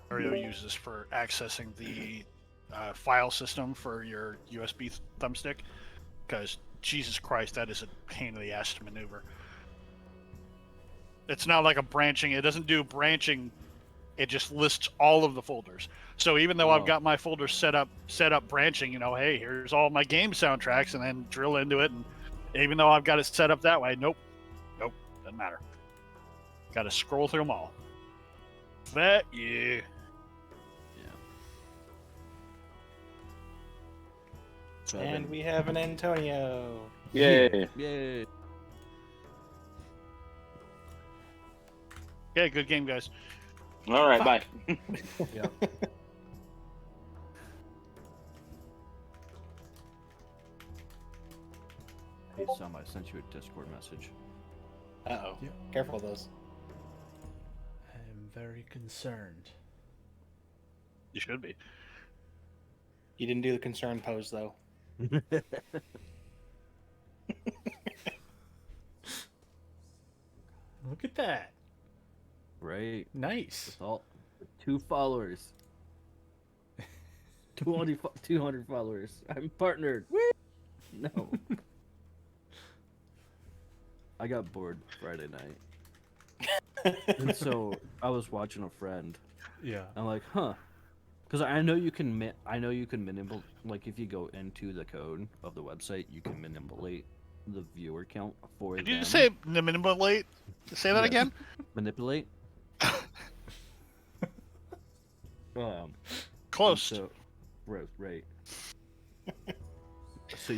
Mario uses for accessing the file system for your USB thumbstick, because Jesus Christ, that is a pain in the ass to maneuver. It's not like a branching. It doesn't do branching. It just lists all of the folders. So even though I've got my folders set up branching, hey, here's all my game soundtracks, and then drill into it. And even though I've got it set up that way, nope, doesn't matter. Got to scroll through them all. That yeah. And we have an Antonio. Yay! Yay! Okay, good game, guys. All right, bye. Yeah. Hey, Sam, I sent you a Discord message. Uh-oh. Yeah. Careful of those. I'm very concerned. You should be. You didn't do the concern pose, though. Look at that. Right. Nice. It's all 2 followers. 200 followers. I'm partnered. Woo! No. I got bored Friday night. And so I was watching a friend. Yeah. I'm like, huh. Because I know you can manipulate, like if you go into the code of the website, you can manipulate the viewer count for Did them. you say manipulate? Say that Yes. again. Manipulate? Close. So, right. so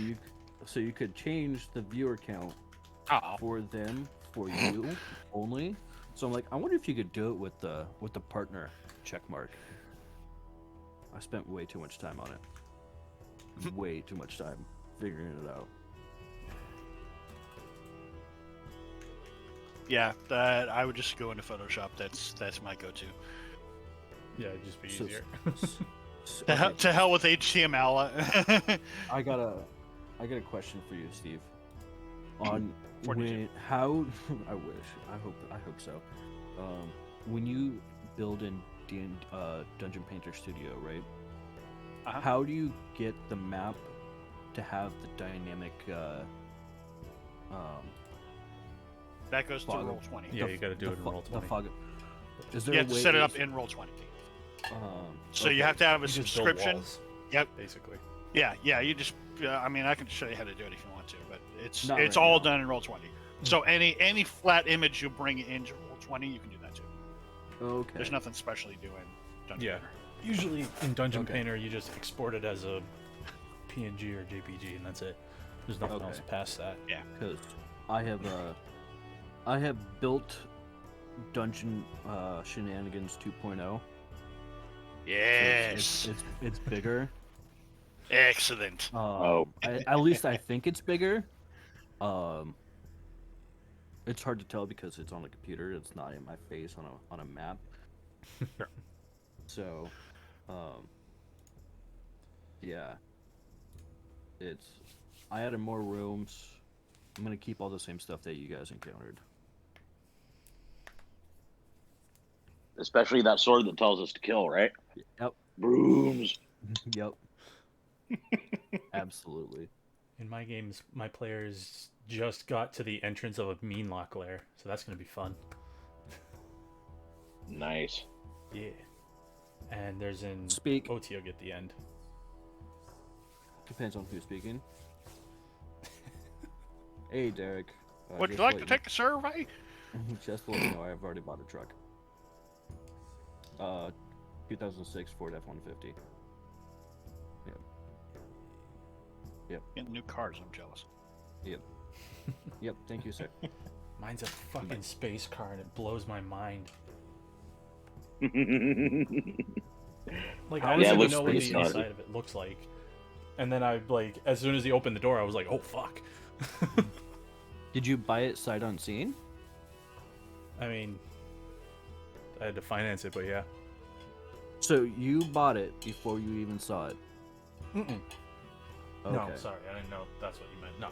you could change the viewer count Oh. for them, for you only. So I'm like, I wonder if you could do it with the partner check mark. I spent way too much time on it. Way too much time figuring it out. Yeah, that I would just go into Photoshop. That's my go-to. Yeah, it'd just be So- easier. Okay, To hell with HTML. I got a question for you, Steve. On 42. how I wish I hope so. When you build in Dungeon Painter Studio, right? Uh-huh. How do you get the map to have the dynamic? That goes to Fog. Roll20. Yeah, you gotta do it in fo- Roll20. The fog. Is there You a have to way set it to- up in Roll20. So okay. you have to have a You just build subscription. walls, Yep. basically. Yeah. You just. I mean, I can show you how to do it if you want to, but it's Not it's right all now. done in Roll20. So any flat image you bring into Roll20, you can do that too. Okay. There's nothing special you do in Dungeon Yeah. Painter. Usually in Dungeon Okay. Painter, you just export it as a PNG or JPG, and that's it. There's nothing Okay. else past that. Because I have built Dungeon Shenanigans 2.0. So Yes. it's bigger. Excellent. At least I think it's bigger. It's hard to tell because it's on a computer. It's not in my face on a map. Sure. So, yeah. I added more rooms. I'm gonna keep all the same stuff that you guys encountered. Especially that sword that tells us to kill, right? Yep. Brooms. Yep. Absolutely. In my games, my players just got to the entrance of a mean lock lair, so that's gonna be fun. Nice. Yeah. And there's an Speak. Otiog at the end. Depends on who's speaking. Hey, Derek. Would you just like let to take a survey? Just to let you know, I've already bought a truck. 2006 Ford F-150. Getting new cars, I'm jealous. Yep, thank you, sir. Mine's a fucking space car, and it blows my mind. Like, I Yeah, don't it even looks know what pretty the snazzy. inside of it looks like. And then as soon as he opened the door, I was like, oh fuck. Did you buy it sight unseen? I mean, I had to finance it, but yeah. So you bought it before you even saw it? Mm-mm. Okay. No, sorry, I didn't know that's what you meant. No.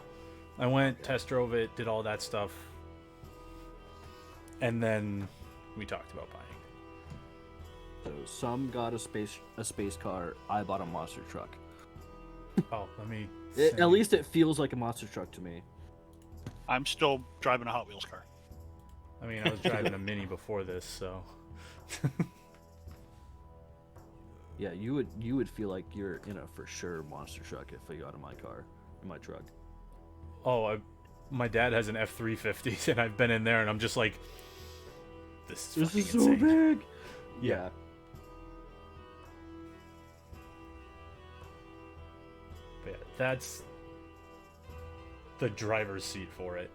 I went, test drove it, did all that stuff. And then we talked about buying. So some got a space car. I bought a monster truck. Oh, let me. At least it feels like a monster truck to me. I'm still driving a Hot Wheels car. I mean, I was driving a Mini before this, so. Yeah, you would feel like you're in a for sure monster truck if you got in my truck. Oh, my dad has an F-350, and I've been in there, and I'm just like, this is fucking so insane. big. Yeah. But yeah, that's the driver's seat for it.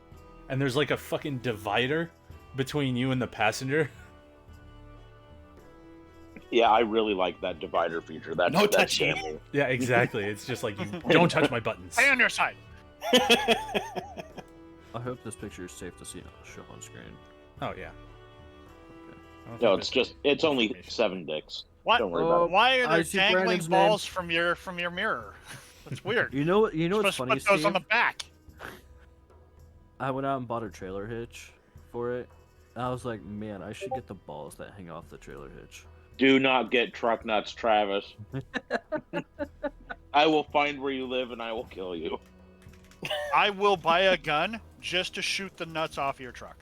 And there's like a fucking divider between you and the passenger. Yeah, I really like that divider feature. That's, No that's touching. family. Yeah, exactly. It's just like, you don't touch my buttons. Stay on your side. I hope this picture is safe to show on screen. Oh, yeah. No, it's only 7 dicks. What? Don't worry about it. Why are I there see dangling Brandon's name. balls from your mirror? That's weird. You know what's You're supposed funny, to put those Steve? on the back. I went out and bought a trailer hitch for it. And I was like, man, I should get the balls that hang off the trailer hitch. Do not get truck nuts, Travis. I will find where you live and I will kill you. I will buy a gun just to shoot the nuts off your truck.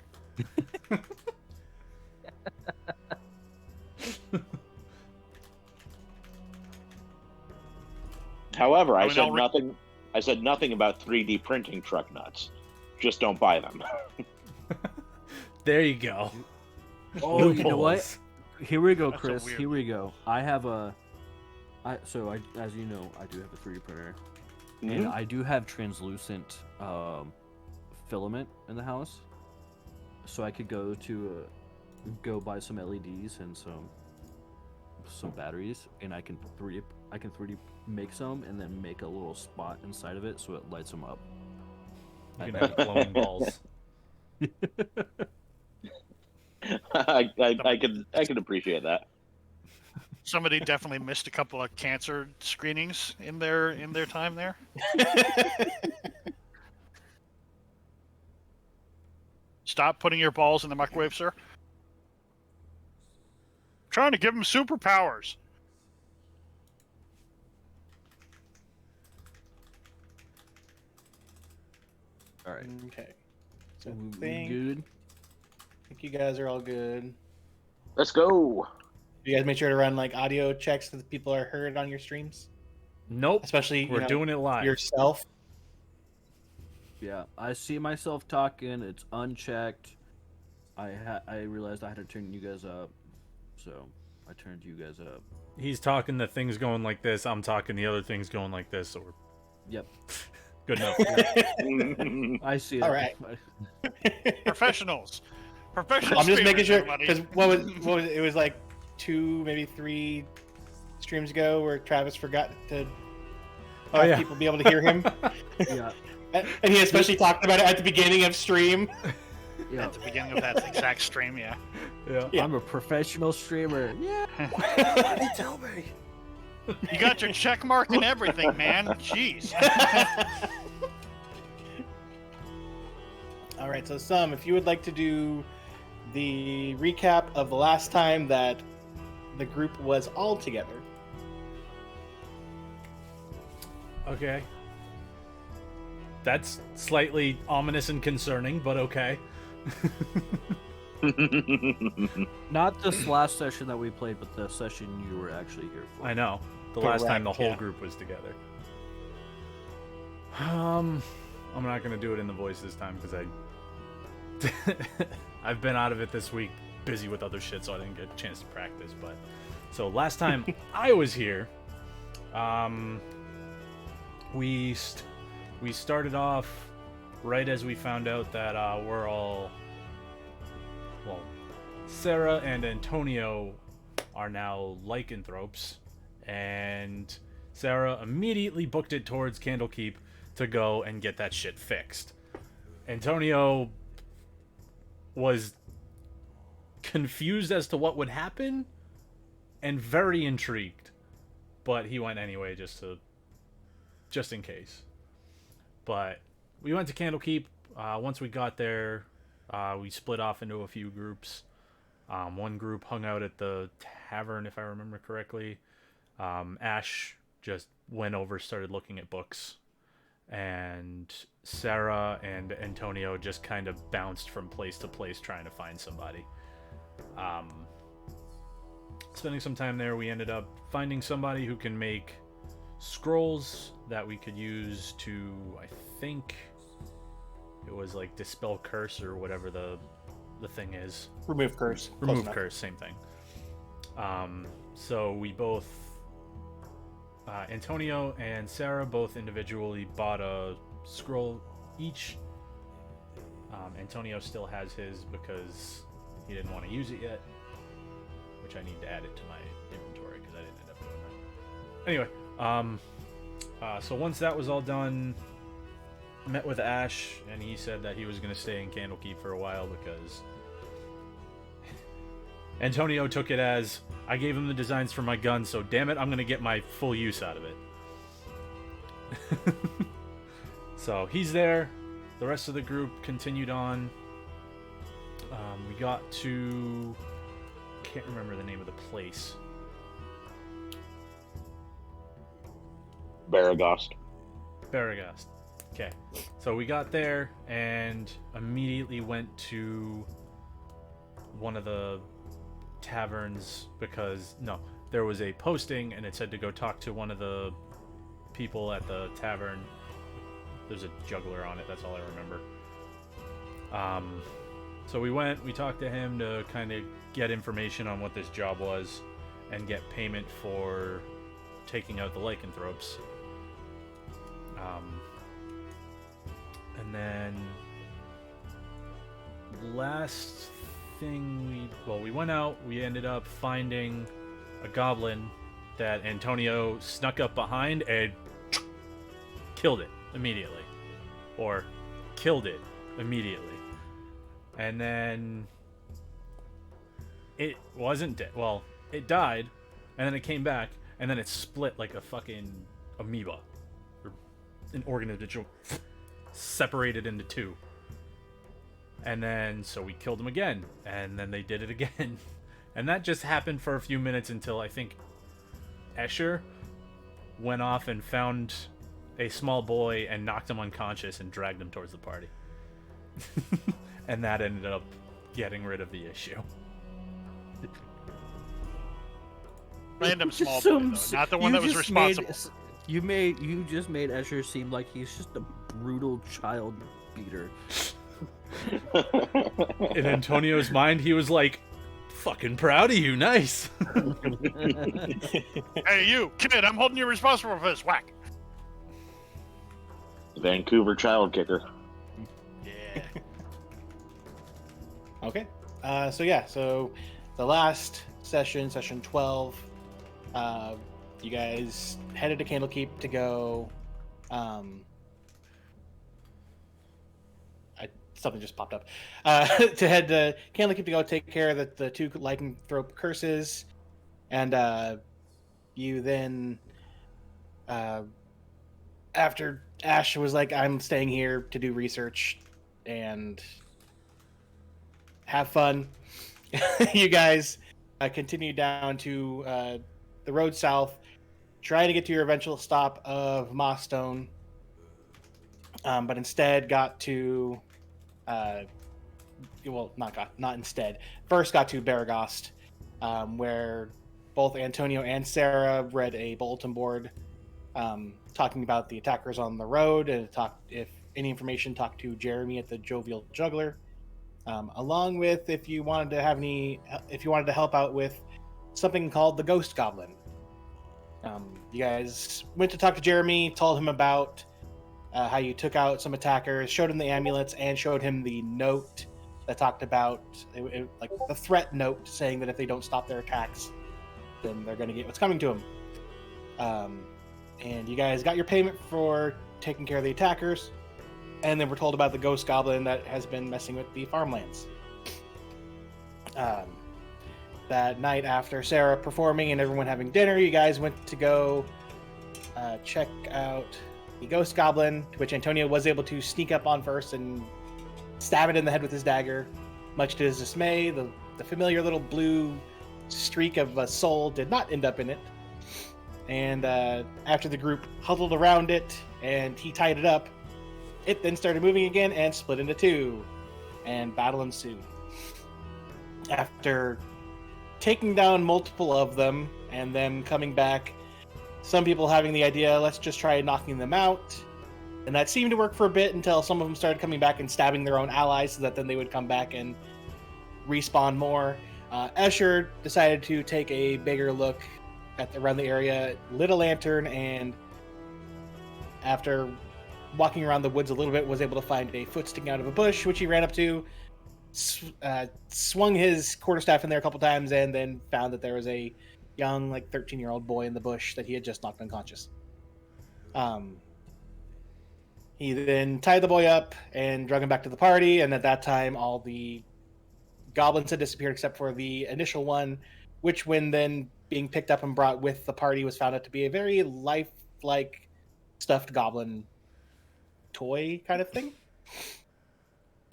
However, I I mean, said I'll re- nothing. I said nothing about 3D printing truck nuts. Just don't buy them. There you go. Oh, you know what? Loopholes. Here we go, That's a Chris. weird Here we go. As you know, I do have a 3D printer, and I do have translucent filament in the house, so I could go buy some LEDs and some batteries, and I can 3D make some, and then make a little spot inside of it so it lights them up. You can have glowing balls. I can appreciate that. Somebody definitely missed a couple of cancer screenings in their time there. Stop putting your balls in the microwave, sir. Trying to give them superpowers. All right. Okay. So We I think good? you guys are all good. Let's go. You guys make sure to run like audio checks so that people are heard on your streams, Nope. especially We're doing it live. yourself. Yeah, I see myself talking. It's unchecked. I realized I had to turn you guys up, so I turned you guys up. He's talking the things going like this. I'm talking the other things going like this. Or Yep. good enough. I see it. All right. Professionals. Professional. I'm just making sure everybody. because what was it was like 2 maybe 3 streams ago where Travis forgot to have people be able to hear him, Yeah. and he especially talked about it at the beginning of stream. Yeah. At the beginning of that exact stream, yeah. Yeah. Yeah. I'm a professional streamer. Yeah. Why did you tell me? You got your check mark and everything, man. Jeez. All right, so if you would like to do the recap of the last time that the group was all together. Okay. That's slightly ominous and concerning, but okay. Not this last session that we played, but the session you were actually here for. I know. The last time the Correct, whole yeah. group was together. I'm not gonna do it in the voice this time because I've been out of it this week, busy with other shit, so I didn't get a chance to practice. But so last time I was here, we started off right as we found out that we're all, well, Sarah and Antonio are now lycanthropes, and Sarah immediately booked it towards Candlekeep to go and get that shit fixed. Antonio was confused as to what would happen and very intrigued, but he went anyway just in case. But we went to Candlekeep. Once we got there, we split off into a few groups. One group hung out at the tavern, if I remember correctly. Ash just went over, started looking at books, and Sarah and Antonio just kind of bounced from place to place trying to find somebody. Spending some time there, we ended up finding somebody who can make scrolls that we could use to, I think it was like dispel curse or whatever the thing is. Remove curse. Close Remove enough. curse, same thing. So we both, Antonio and Sarah both individually bought a scroll each. Antonio still has his because he didn't want to use it yet, which I need to add it to my inventory because I didn't end up doing that. Anyway, so once that was all done, met with Ash, and he said that he was going to stay in Candlekeep for a while because Antonio took it as, I gave him the designs for my gun, so damn it, I'm going to get my full use out of it. So he's there. The rest of the group continued on. We got to... can't remember the name of the place. Baragast. Baragast. Okay. So we got there and immediately went to one of the taverns because, no, there was a posting and it said to go talk to one of the people at the tavern. There's a juggler on it, that's all I remember. So we went, we talked to him to kind of get information on what this job was and get payment for taking out the lycanthropes. And then last thing we went out, we ended up finding a goblin that Antonio snuck up behind and killed it immediately. Or killed it immediately. And then it wasn't dead. Well, it died, and then it came back, and then it split like a fucking amoeba. Or an organism separated into two. And then, so we killed him again, and then they did it again. And that just happened for a few minutes until I think Escher went off and found a small boy and knocked him unconscious and dragged him towards the party. And that ended up getting rid of the issue. Random small So- boy, though, not the one you that was just responsible. You just made Escher seem like he's just a brutal child beater. In Antonio's mind, he was like, fucking proud of you, nice. Hey, you, kid, I'm holding you responsible for this. Whack. Vancouver child kicker. Yeah. Okay. So the last session, session 12, you guys headed to Candlekeep to go. Something just popped up. To head to Candlekeep to go take care of the two lycanthrope curses, and you then, after Ash was like, "I'm staying here to do research and have fun," you guys continue down to the road south, trying to get to your eventual stop of Mossstone, but instead got to, first got to Baragast, where both Antonio and Sarah read a bulletin board talking about the attackers on the road, and talk to Jeremy at the Jovial Juggler. Along with if you wanted to help out with something called the Ghost Goblin. You guys went to talk to Jeremy, told him about how you took out some attackers, showed him the amulets, and showed him the note that talked about like the threat note saying that if they don't stop their attacks, then they're going to get what's coming to them. And you guys got your payment for taking care of the attackers. And then we're told about the Ghost Goblin that has been messing with the farmlands. That night after Sarah performing and everyone having dinner, you guys went to go check out the Ghost Goblin, to which Antonio was able to sneak up on first and stab it in the head with his dagger. Much to his dismay, the familiar little blue streak of a soul did not end up in it. And after the group huddled around it and he tied it up, it then started moving again and split into two, and battle ensued. After taking down multiple of them and them coming back, some people having the idea, let's just try knocking them out. And that seemed to work for a bit until some of them started coming back and stabbing their own allies so that then they would come back and respawn more. Escher decided to take a bigger look around the area, lit a lantern, and after walking around the woods a little bit, was able to find a foot sticking out of a bush, which he ran up to, swung his quarterstaff in there a couple times, and then found that there was a young, like 13-year-old boy in the bush that he had just knocked unconscious. He then tied the boy up and drug him back to the party, and at that time, all the goblins had disappeared except for the initial one, which, when then being picked up and brought with the party, was found out to be a very lifelike stuffed goblin toy kind of thing.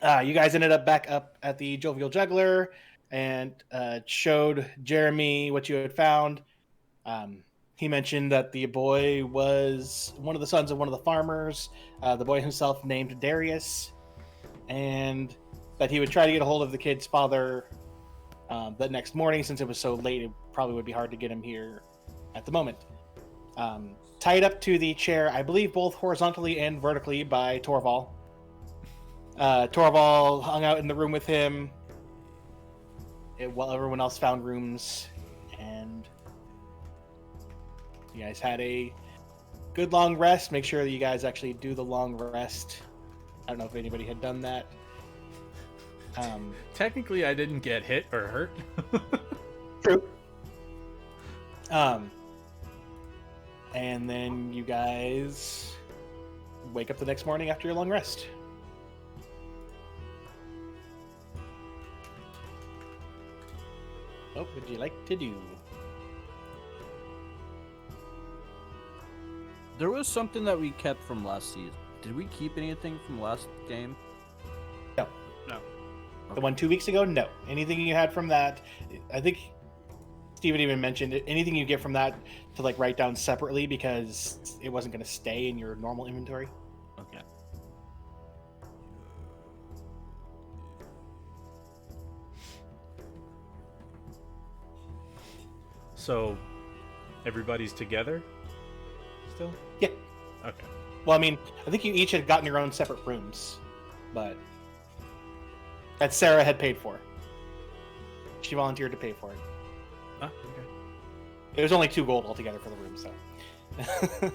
You guys ended up back up at the Jovial Juggler and showed Jeremy what you had found. He mentioned that the boy was one of the sons of one of the farmers, the boy himself named Darius, and that he would try to get a hold of the kid's father the next morning. Since it was so late, it probably would be hard to get him here at the moment. Tied up to the chair, I believe both horizontally and vertically, by Torval. Torval hung out in the room with him while everyone else found rooms, and you guys had a good long rest. Make sure that you guys actually do the long rest. I don't know if anybody had done that. Technically, I didn't get hit or hurt. True. And then you guys wake up the next morning after your long rest. What would you like to do? There was something that we kept from last season. Did we keep anything from last game? No. No. The one 2 weeks ago? No. Anything you had from that, I think Steven even mentioned it, anything you get from that to like write down separately because it wasn't going to stay in your normal inventory. Okay. So, everybody's together still? Yeah. Okay. Well, I mean, I think you each had gotten your own separate rooms, but that Sarah had paid for. She volunteered to pay for it. Ah, okay. It was only 2 gold altogether for the room, so.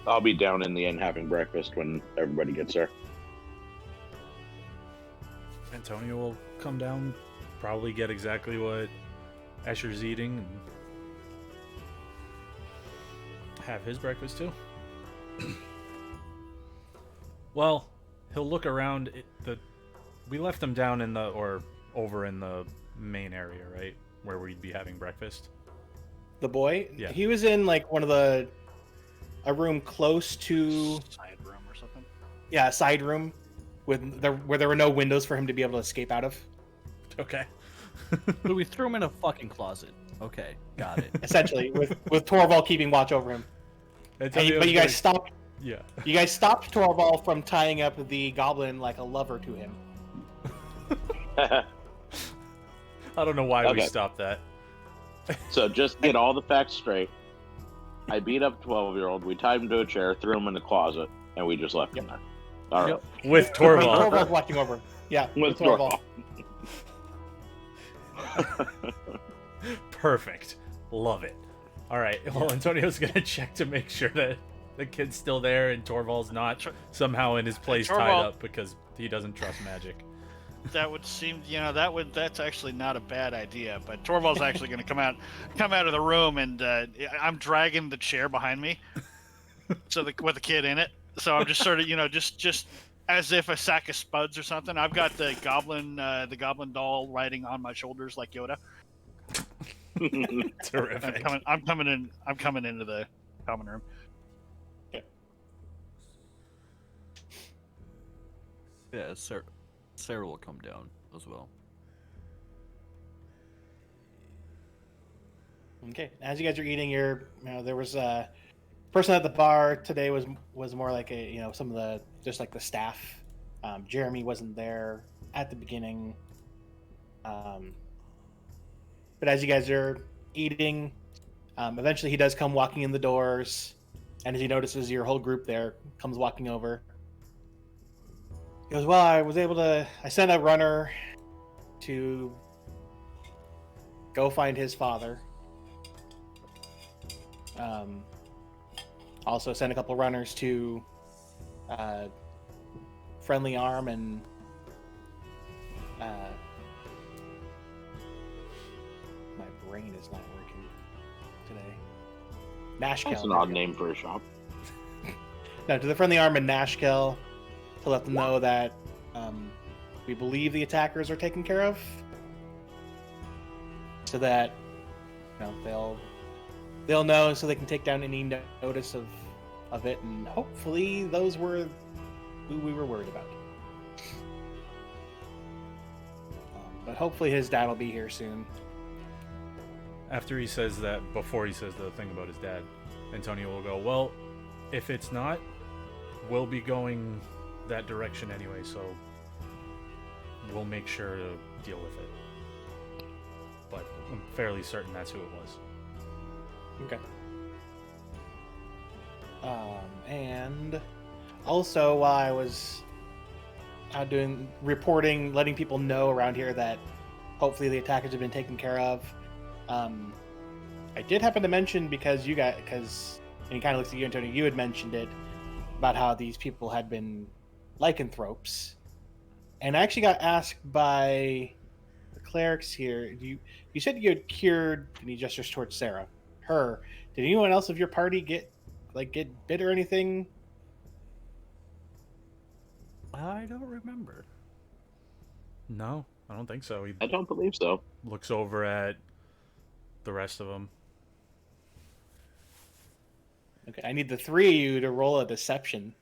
I'll be down in the inn having breakfast when everybody gets there. Antonio will come down, probably get exactly what Escher's eating, and have his breakfast too. Well, he'll look around. We left him down in or over in the main area, right, where we'd be having breakfast. The boy? Yeah. He was in like a room close to, Side room or something. a side room where there were no windows for him to be able to escape out of. Okay. So we threw him in a fucking closet. Okay, got it. Essentially, with Torval keeping watch over him. But you guys stopped. Yeah. You guys stopped Torval from tying up the goblin like a lover to him. I don't know why we Okay. stopped that. So just get all the facts straight. I beat up a 12-year-old. We tied him to a chair, threw him in the closet, and we just left him there. All right. Yep. With Torval. Torval's watching over. Yeah, With Torval. Perfect. Love it. All right. Well, Antonio's gonna check to make sure that the kid's still there and Torval's not somehow in his place tied Torvald- up because he doesn't trust magic. That would seem, that's actually not a bad idea. But Torvald's actually going to come out of the room, and I'm dragging the chair behind me, with the kid in it. So I'm just sort of, just as if a sack of spuds or something. I've got the goblin doll riding on my shoulders like Yoda. Terrific. I'm coming into the common room. Yeah, Sarah will come down as well. Okay. As you guys are eating, there was a person at the bar today was more like some of the just like the staff. Jeremy wasn't there at the beginning. But as you guys are eating, eventually he does come walking in the doors, and as he notices your whole group there, comes walking over. He goes, "Well, I sent a runner to go find his father. Also sent a couple runners to Friendly Arm and my brain is not working today. Nashkel. That's an odd name for a shop. No, to the Friendly Arm and Nashkel to let them know that we believe the attackers are taken care of, so that they'll know, so they can take down any notice of it, and hopefully those were who we were worried about. But hopefully his dad will be here soon." After he says that, before he says the thing about his dad, Antonio will go, "Well, if it's not, we'll be going that direction anyway, so we'll make sure to deal with it." But I'm fairly certain that's who it was. Okay. And also, while I was out doing reporting, letting people know around here that hopefully the attackers have been taken care of, I did happen to mention, and he kind of looks at you, Antonio, you had mentioned it, about how these people had been lycanthropes. And I actually got asked by the clerics here, you said you had cured, and he gestures towards Sarah, her. Did anyone else of your party get bit or anything? I don't remember. No, I don't think so. He I don't believe so. looks over at the rest of them. Okay, I need the three of you to roll a deception.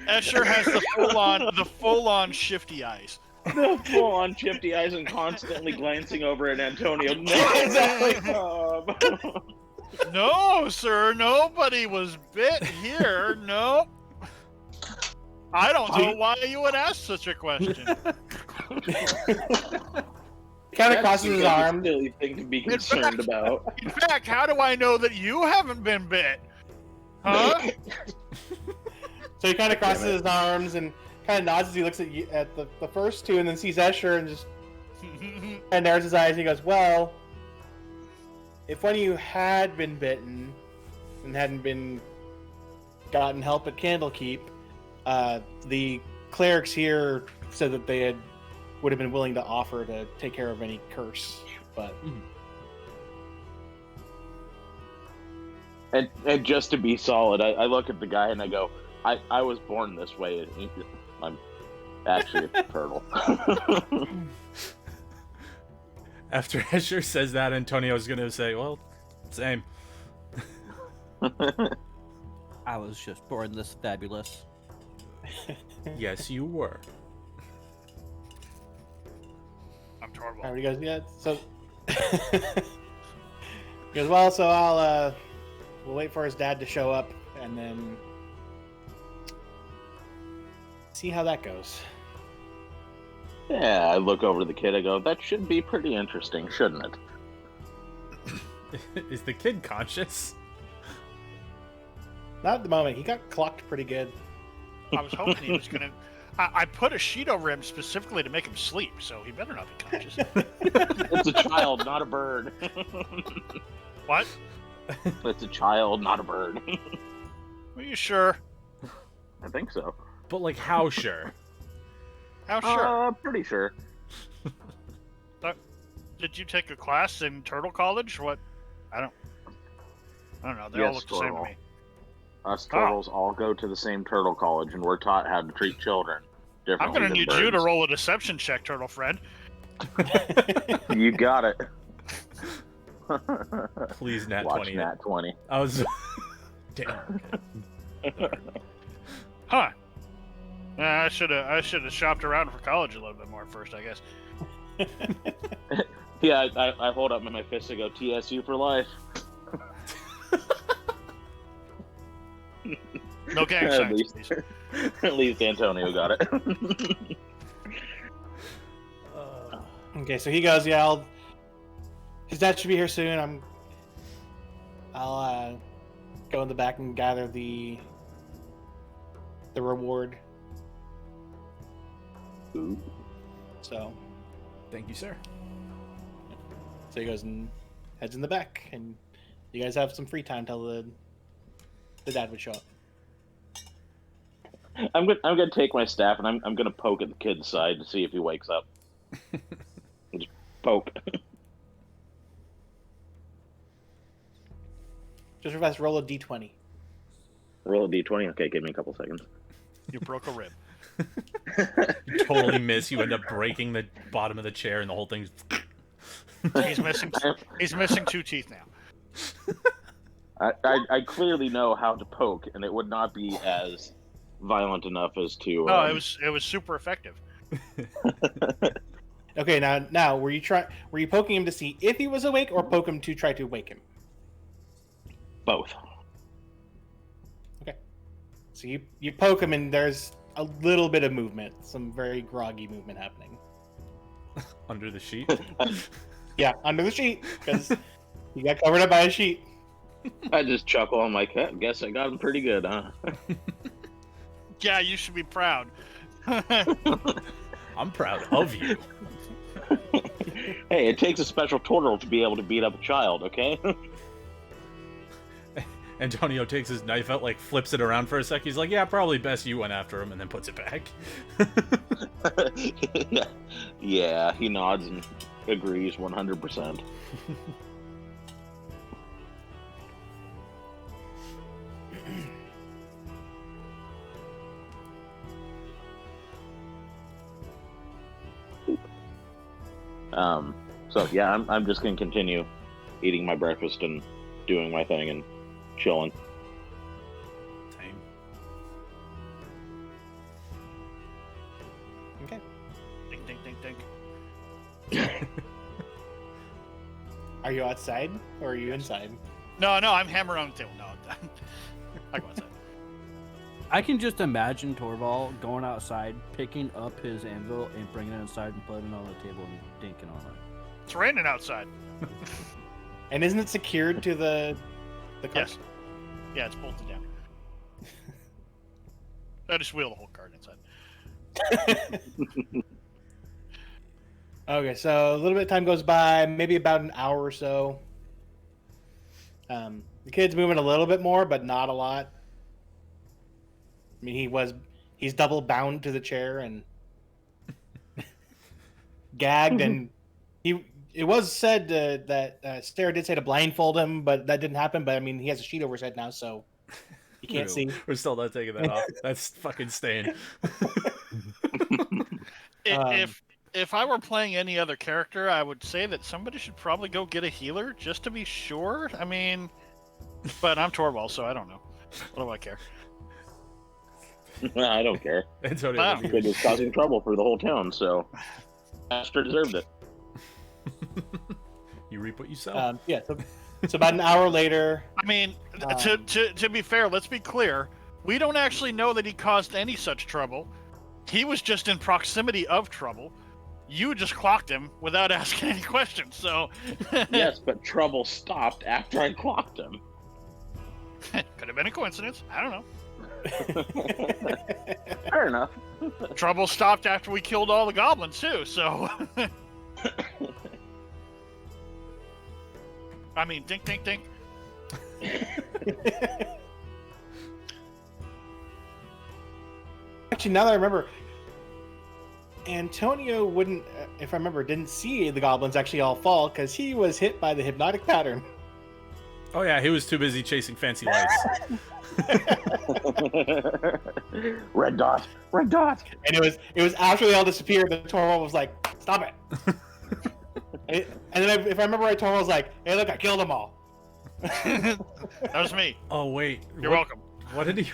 Escher has the full-on shifty eyes. The full-on shifty eyes and constantly glancing over at Antonio. No, Exactly. No, sir, nobody was bit here. No. I don't know why you would ask such a question. Kind of crosses his arm. Silly thing to be concerned about. In fact, how do I know that you haven't been bit? Huh? So he kind of crosses his arms and kind of nods as he looks at the first two, and then sees Escher and just and narrows his eyes and he goes, "Well, if one of you had been bitten and hadn't been gotten help at Candlekeep, the clerics here said that they would have been willing to offer to take care of any curse, but." And just to be solid, I look at the guy and I go, I was born this way. I'm actually a turtle. After Escher says that, Antonio's going to say, "Well, same." I was just born this fabulous. Yes, you were. I'm Torvald. Alright, you guys, yeah, so he goes, "Well, so we'll wait for his dad to show up and then see how that goes." Yeah, I look over to the kid. I go, that should be pretty interesting, shouldn't it? Is the kid conscious? Not at the moment. He got clocked pretty good. I was hoping he was gonna. I put a sheet over him specifically to make him sleep, so he better not be conscious. It's a child, not a bird. What? It's a child, not a bird. Are you sure? I think so. But, like, how sure? How sure? Pretty sure. Did you take a class in Turtle College? What? I don't know. They all look the same to me. Us turtles all go to the same turtle college, and we're taught how to treat children differently. I'm gonna than need birds. you to roll a deception check, Turtle friend. You got it. Please, nat Watch 20. Nat 20. I was Damn. Huh. I should have shopped around for college a little bit more first, I guess. Yeah, I hold up my fist and go TSU for life. No gang At signs, least. please. At least Antonio got it. Okay, so he goes, yeah, his dad should be here soon. I'll go in the back and gather the reward. Ooh. So Thank you, sir. he goes and heads in the back, and you guys have some free time till the dad would show up. I'm gonna take my staff and I'm gonna poke at the kid's side to see if he wakes up. Just poke. Just real fast, roll a d20. Roll a d20. Okay, give me a couple seconds. You broke a rib. You totally miss. You end up breaking the bottom of the chair, and the whole thing's. He's missing 2 teeth now. I clearly know how to poke, and it would not be as violent enough as to. No, it was super effective. Okay, now were you poking him to see if he was awake, or poke him to try to wake him? Both. So you poke him, and there's a little bit of movement, some very groggy movement happening. Under the sheet. Yeah, under the sheet, because he got covered up by a sheet. I just chuckle on my cat. Guess I got him pretty good, huh? Yeah, you should be proud. I'm proud of you. Hey, it takes a special turtle to be able to beat up a child, okay? Antonio takes his knife out, like flips it around for a sec. He's like, "Yeah, probably best you went after him," and then puts it back. Yeah, he nods and agrees 100%. So yeah, I'm just gonna continue eating my breakfast and doing my thing and chilling. Same. Okay. Ding, ding, ding, ding. Are you outside or are you inside? No, I'm hammering on the table. No, I go outside. I can just imagine Torvald going outside, picking up his anvil, and bringing it inside and putting it on the table and dinking on it. It's raining outside. And isn't it secured to the cart? Yes. Yeah, it's bolted down. I just wheel the whole cart inside. Okay, so a little bit of time goes by, maybe about an hour or so. The kid's moving a little bit more, but not a lot. I mean, he's double bound to the chair and gagged, and it was said that Sarah did say to blindfold him, but that didn't happen. But I mean, he has a sheet over his head now, so you can't see. We're still not taking that off. That's fucking staying. If I were playing any other character, I would say that somebody should probably go get a healer just to be sure. I mean, but I'm Torvald, so I don't know. What do I care? I don't care. Antonio, Wow. what do Kid was causing trouble for the whole town, so Master deserved it. you reap what you sow. Yeah. So about an hour later. I mean, to be fair, let's be clear. We don't actually know that he caused any such trouble. He was just in proximity of trouble. You just clocked him without asking any questions, so... Yes, but trouble stopped after I clocked him. Could have been a coincidence. I don't know. Fair enough. Trouble stopped after we killed all the goblins, too, so... I mean, dink, dink, dink. Actually, now that I remember, Antonio wouldn't, if I remember, didn't see the goblins actually all fall because he was hit by the hypnotic pattern. Oh yeah, he was too busy chasing fancy lights. Red dot. Red dot. And it was after they all disappeared that Torvald was like, "Stop it!" And then if I remember right, Torvald was like, "Hey, look, I killed them all." That was me. Oh wait, You're welcome. What did he?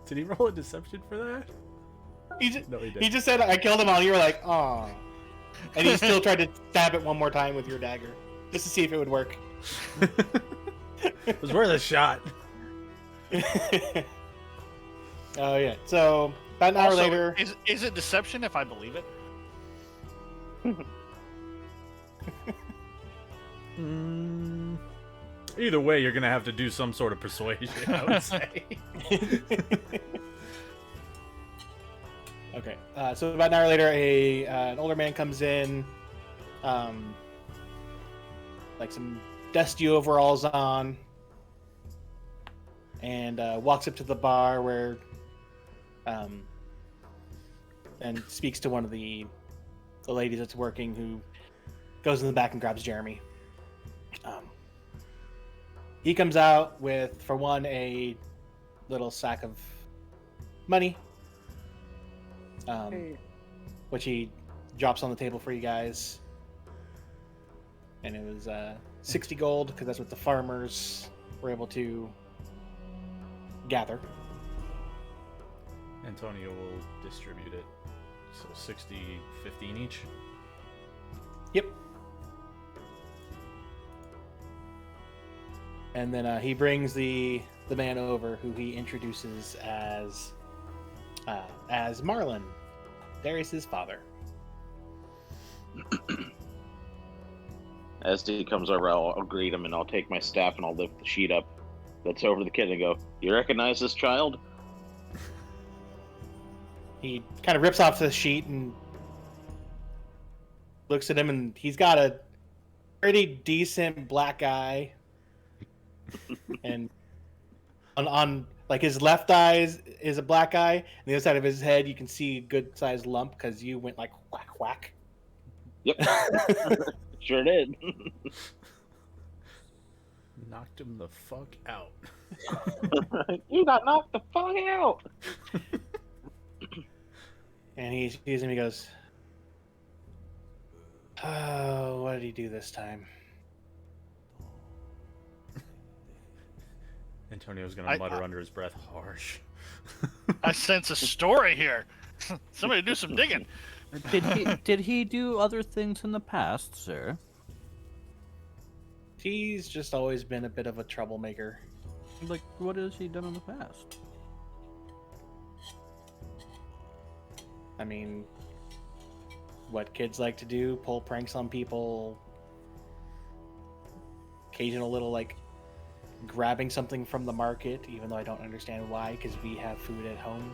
Did he roll a deception for that? No, he He didn't. just said, "I killed him all." You were like, "Oh," and he still tried to stab it one more time with your dagger, just to see if it would work. It was worth a shot. Oh yeah. So about an hour Also, later, is it deception if I believe it? Either way, you're gonna have to do some sort of persuasion, I would say. okay. So about an hour later, an older man comes in, like some dusty overalls on, and walks up to the bar where, and speaks to one of the ladies that's working, who goes in the back and grabs Jeremy. He comes out with, for one, a little sack of money, which he drops on the table for you guys. And it was 60 gold, because that's what the farmers were able to gather. Antonio will distribute it. So 60, 15 each. Yep. And then he brings the man over, who he introduces as Marlon, Darius's father. As he comes over, I'll greet him and I'll take my staff and I'll lift the sheet up that's over the kid and go, "You recognize this child?" He kind of rips off the sheet and looks at him, and he's got a pretty decent black eye. And on like his left eye is a black eye, and the other side of his head you can see a good sized lump, because you went like whack whack. Yep. Sure did. Knocked him the fuck out. You got knocked the fuck out. And he sees him, he goes, "Oh, what did he do this time?" Antonio's gonna mutter under his breath, harsh. I sense a story here. Somebody do some digging. Did he do other things in the past, sir? He's just always been a bit of a troublemaker. Like, what has he done in the past? I mean, what kids like to do, pull pranks on people, occasional little, like, grabbing something from the market, even though I don't understand why, because we have food at home.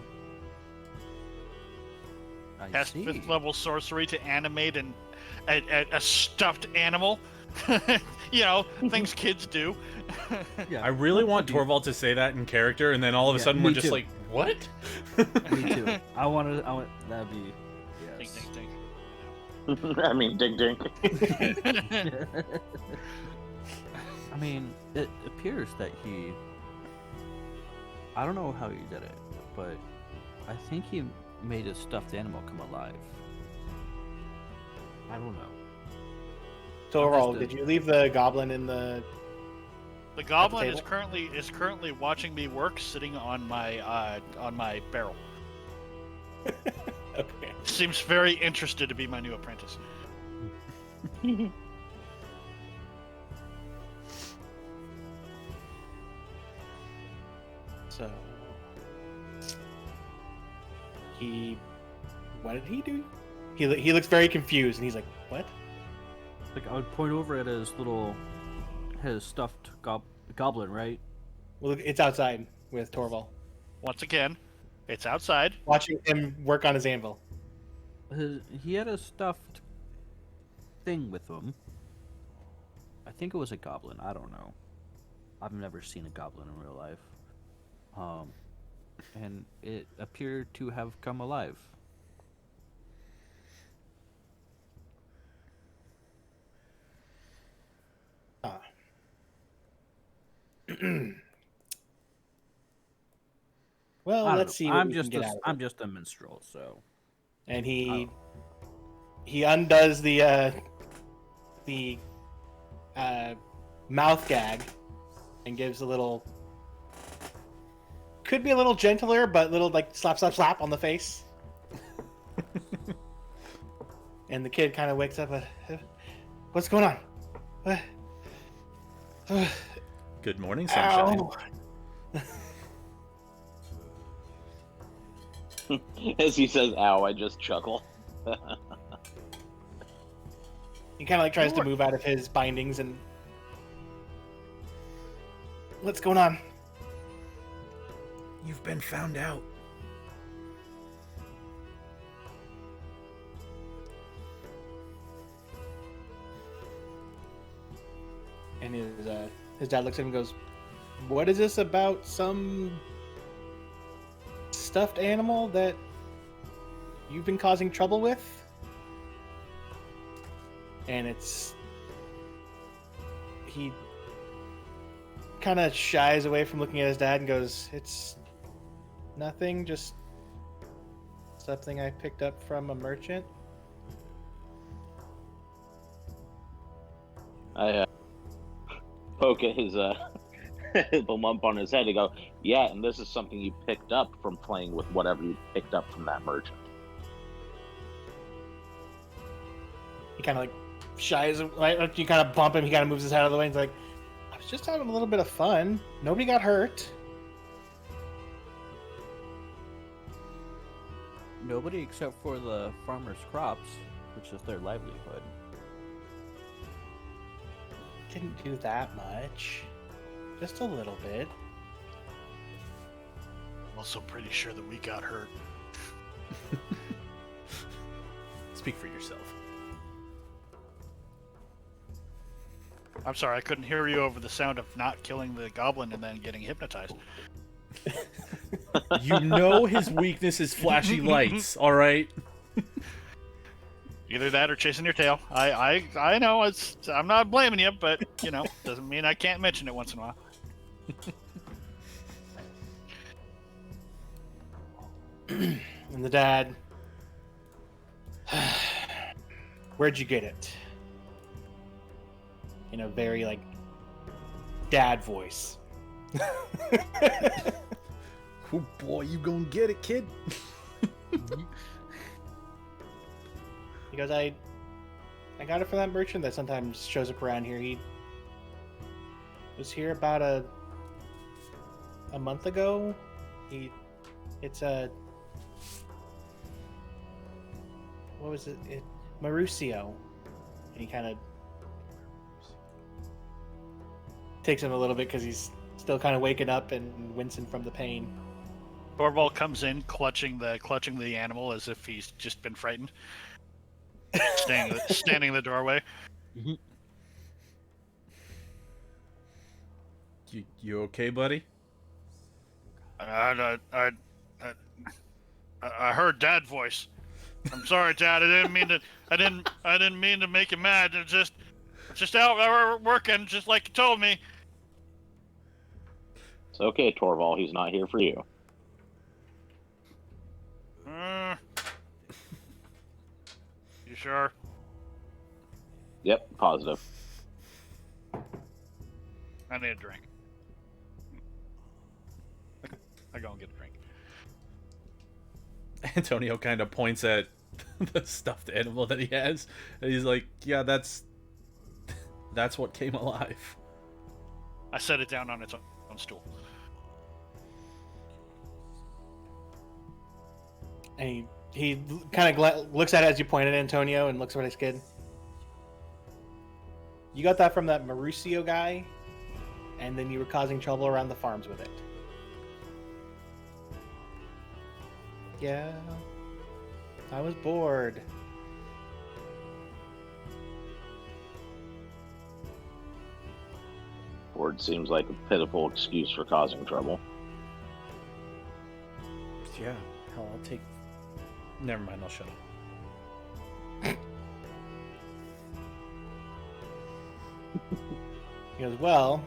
I Cast see. 5th level sorcery to animate a stuffed animal. You know, things kids do. Yeah, I really want Torvald to say that in character, and then all of a Yeah, sudden me we're just too. like, what? Me too. I want that'd be. Ding, Yes. ding, ding. I mean, dink dink. I mean, it appears that he. I don't know how he did it, but I think he made a stuffed animal come alive. I don't know. So overall, Understood. did you leave the goblin in the... The goblin is table? currently watching me work, sitting on my barrel. Okay. Seems very interested to be my new apprentice. So... What did he do? He looks very confused, and he's like, "What?" Like, I would point over at his stuffed goblin, right? Well, it's outside with Torvald, Once again, it's outside. watching him work on his anvil. He had a stuffed thing with him. I think it was a goblin. I don't know. I've never seen a goblin in real life. And it appeared to have come alive. Ah. Well, I don't let's know. see what I'm we just can get out of it. I'm just a minstrel, so And Oh. he undoes the mouth gag and gives a little, could be a little gentler, but little like slap, slap, slap on the face. And the kid kind of wakes up. What's going on? What? Good morning, sunshine. Ow. As he says, "Ow!" I just chuckle. He kind of like tries to move out of his bindings and. What's going on? You've been found out. And his dad looks at him and goes, "What is this about? Some stuffed animal that you've been causing trouble with?" And he kind of shies away from looking at his dad and goes, "It's nothing, just something I picked up from a merchant." I poke at his the lump on his head and go, "Yeah, and this is something you picked up from playing with whatever you picked up from that merchant." He kind of like shies, like you kind of bump him, he kind of moves his head out of the way and he's like, "I was just having a little bit of fun. Nobody got hurt." Nobody except for the farmers' crops, which is their livelihood. Didn't do that much. Just a little bit. I'm also pretty sure that we got hurt. Speak for yourself. I'm sorry, I couldn't hear you over the sound of not killing the goblin and then getting hypnotized. You know his weakness is flashy lights, all right? Either that or chasing your tail. I know I'm not blaming you, but you know, doesn't mean I can't mention it once in a while. And the dad, "Where'd you get it?" In a very like dad voice. Oh boy, you gonna get it, kid. He goes, I got it from that merchant that sometimes shows up around here. He was here about a month ago. It's a, what was it? Mauricio. And he kind of takes him a little bit because he's still kind of waking up and wincing from the pain. Torvald comes in clutching the animal as if he's just been frightened. Standing in the doorway. You okay, buddy? I heard Dad voice. I'm sorry, Dad. I didn't mean to make you mad. It's just out working, just like you told me. It's okay, Torvald. He's not here for you. You sure? Yep, positive. I need a drink. I go and get a drink. Antonio kind of points at the stuffed animal that he has, and he's like, "Yeah, that's what came alive." I set it down on its own stool. And he kind of looks at it as you pointed, Antonio, and looks at his kid. "You got that from that Mauricio guy, and then you were causing trouble around the farms with it." "Yeah, I was bored." Bored seems like a pitiful excuse for causing trouble. Yeah, hell, I'll take. Never mind, I'll shut up. He goes, "Well,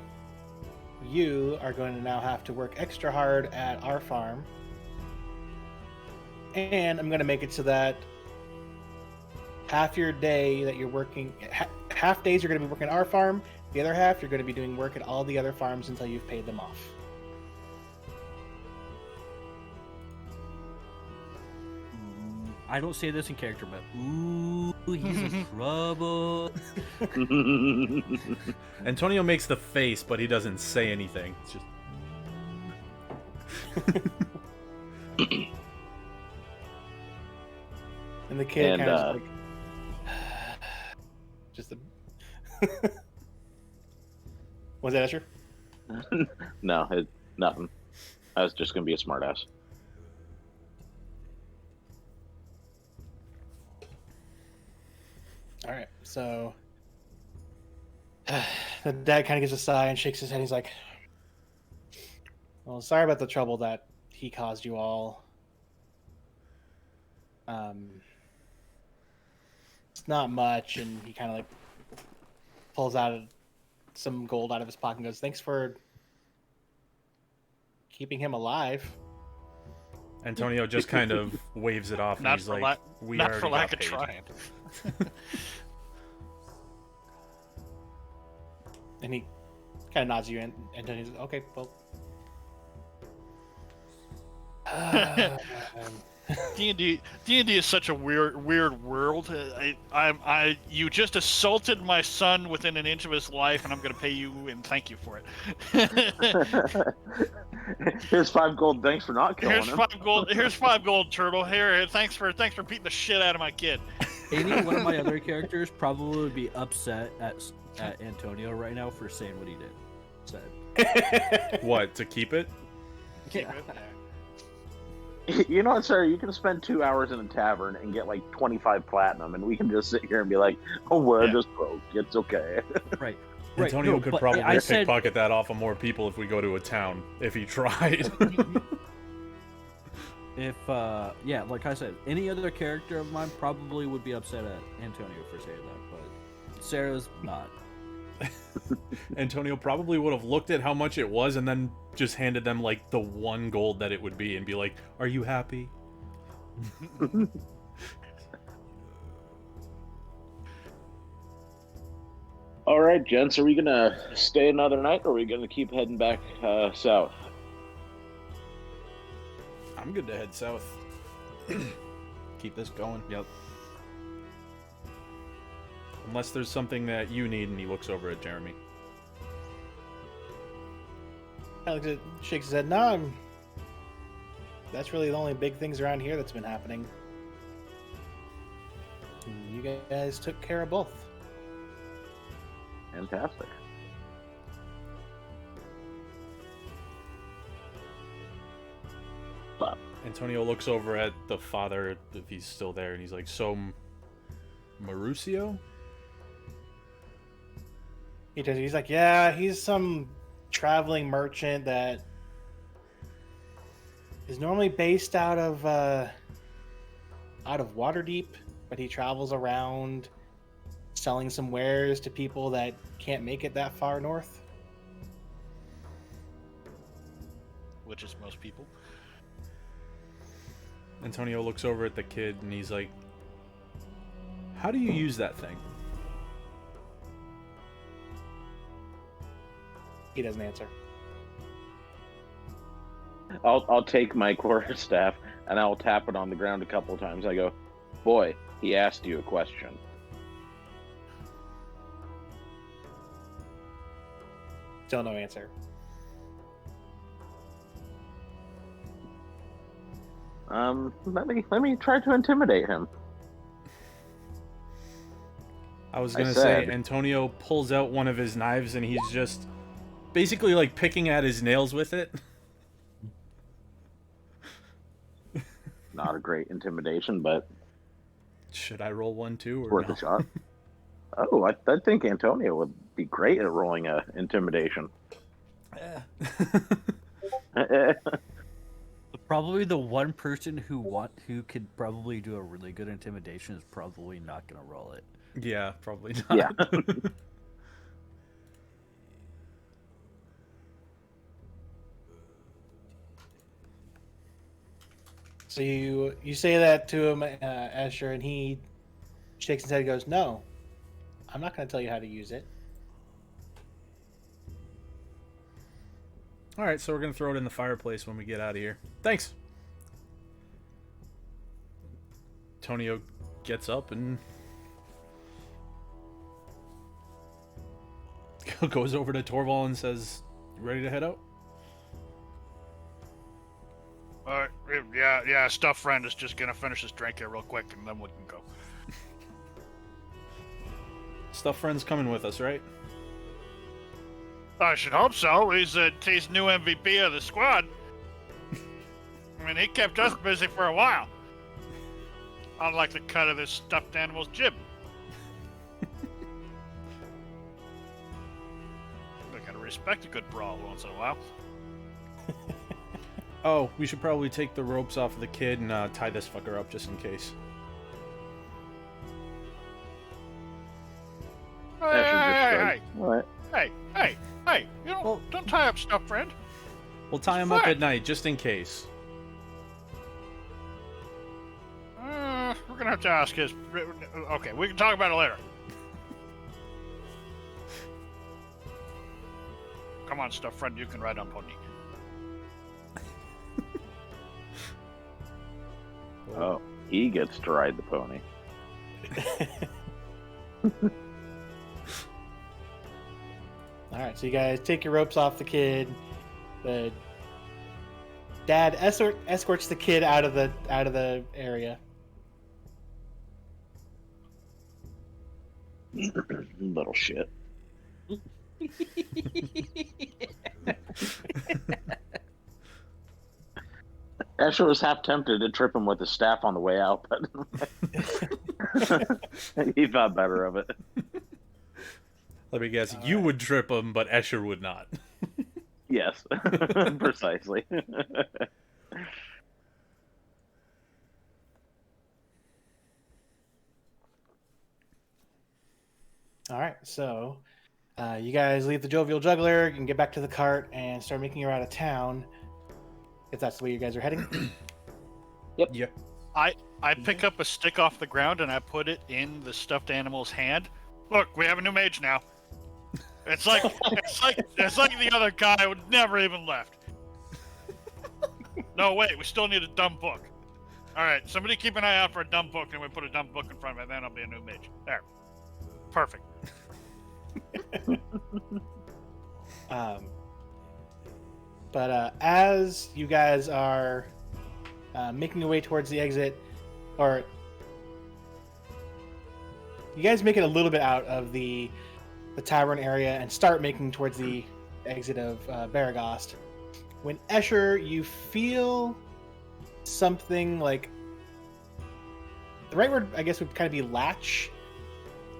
you are going to now have to work extra hard at our farm. And I'm going to make it so that half your day that you're working, half days you're going to be working at our farm, The other half, you're going to be doing work at all the other farms until you've paid them off. I don't say this in character, but ooh, he's in trouble. Antonio makes the face, but he doesn't say anything. It's just. And the kid And, kind of like, just a. Was that Asher? No, nothing. I was just gonna be a smartass. All right, so the dad kind of gives a sigh and shakes his head. He's like, "Well, sorry about the trouble that he caused you all. It's not much." And he kind of like pulls out some gold out of his pocket and goes, "Thanks for keeping him alive." Antonio just kind of waves it off, and Not he's for like, lack, "We not already for lack got of paid." trying. And he kind of nods you, and Antonio's like, "Okay, well." D&D is such a weird world. You just assaulted my son within an inch of his life, and I'm going to pay you and thank you for it. Here's 5 gold. Thanks for not killing Here's him. 5 gold. Here's 5 gold, turtle. Here, thanks for beating the shit out of my kid. Any one of my other characters probably would be upset at Antonio right now for saying what he did. Said. What, to keep it? Keep it. You know what, sir? You can spend 2 hours in a tavern and get like 25 platinum, and we can just sit here and be like, "Oh, we're Yeah. just broke. It's okay." Right. Antonio no, could but probably I said, pickpocket that off of more people if we go to a town, if he tried. if yeah, like I said, any other character of mine probably would be upset at Antonio for saying that, but Sarah's not. Antonio probably would have looked at how much it was and then just handed them like the 1 gold that it would be and be like, "Are you happy?" All right, gents. Are we gonna stay another night, or are we gonna keep heading back south? I'm good to head south. Keep this going. Yep. Unless there's something that you need, and he looks over at Jeremy. Alex shakes his head. No, that's really the only big things around here that's been happening. And you guys took care of both. Fantastic. Antonio looks over at the father, if he's still there, and he's like, "So, Mauricio?" He does. He's like, "Yeah, he's some traveling merchant that is normally based out of Waterdeep, but he travels around selling some wares to people that can't make it that far north." Which is most people. Antonio looks over at the kid, and he's like, "How do you use that thing?" He doesn't answer. I'll take my quarterstaff and I'll tap it on the ground a couple of times. I go, "Boy, he asked you a question." Still no answer. Let me try to intimidate him. I was I gonna say, said- Antonio pulls out one of his knives, and he's just basically like picking at his nails with it. Not a great intimidation, but Should I roll one too, or worth no? a shot. Oh, I think Antonio would be great at rolling a intimidation. Probably the one person who could probably do a really good intimidation is probably not gonna roll it. Yeah, probably not. Yeah. So you say that to him, Asher, and he shakes his head and goes, "No, I'm not going to tell you how to use it. All right, so we're gonna throw it in the fireplace when we get out of here. Thanks. Tonio gets up and goes over to Torval and says, "You ready to head out?" Yeah. Stuff friend is just gonna finish his drink here real quick, and then we can go. Stuff friend's coming with us, right? I should hope so. He's new MVP of the squad. I mean, he kept us busy for a while. Unlike the cut of this stuffed animal's jib. I gotta respect a good brawl once in a while. Oh, we should probably take the ropes off of the kid and tie this fucker up just in case. Hey! What? Hey! You don't tie up stuff, friend. We'll tie him up at night just in case. We're gonna have to ask his. Okay, we can talk about it later. Come on, stuff friend, you can ride on pony. Oh, he gets to ride the pony. All right, so you guys take your ropes off the kid. The dad escorts the kid out of the area. Little shit. Asher was half tempted to trip him with his staff on the way out, but he thought better of it. Let me guess, you would trip him, but Escher would not. Yes, precisely. All right, so you guys leave the jovial juggler and get back to the cart and start making your way out of town. If that's the way you guys are heading. Yep. I pick up a stick off the ground and I put it in the stuffed animal's hand. Look, we have a new mage now. It's like the other guy would never even left. No, wait, we still need a dumb book. All right, somebody keep an eye out for a dumb book, and we put a dumb book in front of it. Then I'll be a new mage. There, perfect. But as you guys are making your way towards the exit, or you guys make it a little bit out of the tavern area and start making towards the exit of Baragost, when Escher, you feel something like, the right word I guess would kind of be latch